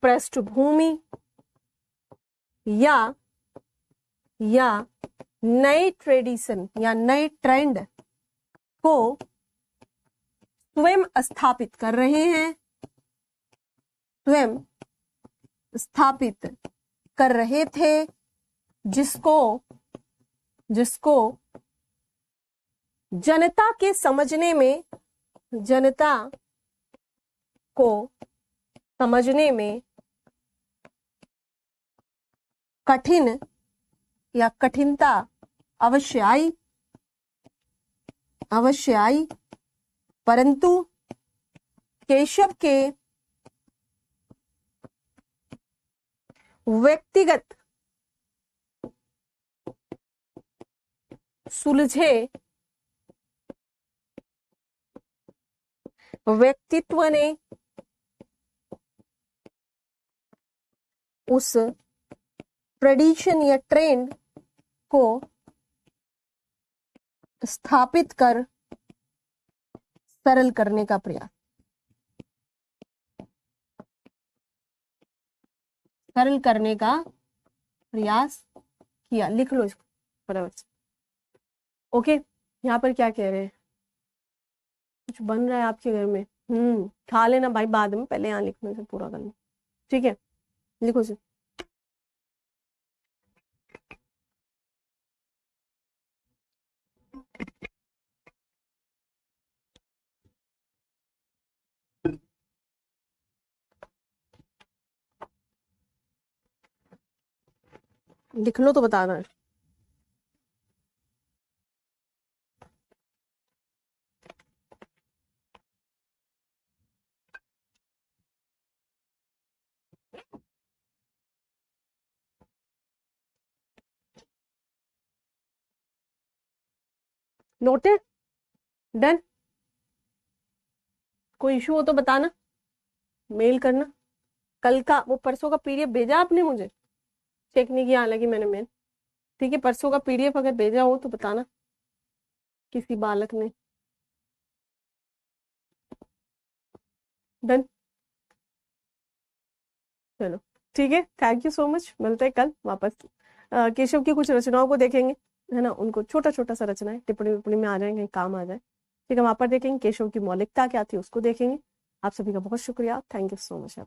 पृष्ठभूमि या नए ट्रेडिशन या नए ट्रेंड को स्वयं स्थापित कर रहे हैं, स्वयं स्थापित कर रहे थे, जिसको जनता के समझने में, जनता को समझने में कठिन या कठिनता अवश्य आई, परंतु केशव के व्यक्तिगत सुलझे व्यक्तित्व ने उस ट्रेडिशन या ट्रेंड को स्थापित कर सरल करने का प्रयास किया। लिख लो इसको बराबर से। ओके, यहाँ पर क्या कह रहे हैं? कुछ बन रहा है आपके घर में? खा लेना भाई बाद में, पहले यहाँ लिखने से पूरा करना, ठीक है? लिखो से। लिख लो तो बताना है। नोटेड? डन? कोई इशू हो तो बताना, मेल करना। कल का वो परसों का पीडीएफ भेजा आपने मुझे? चेक नहीं किया हालांकि मैंने मेल, ठीक है? परसों का पीडीएफ अगर भेजा हो तो बताना किसी बालक ने। डन? चलो ठीक है, थैंक यू सो मच। मिलते हैं कल वापस। केशव की कुछ रचनाओं को देखेंगे, है ना? उनको छोटा छोटा सा रचनाएं टिप्पणी में आ जाएंगे, काम आ जाए, ठीक है? वहां पर देखेंगे केशव की मौलिकता क्या थी, उसको देखेंगे। आप सभी का बहुत शुक्रिया, थैंक यू सो मच।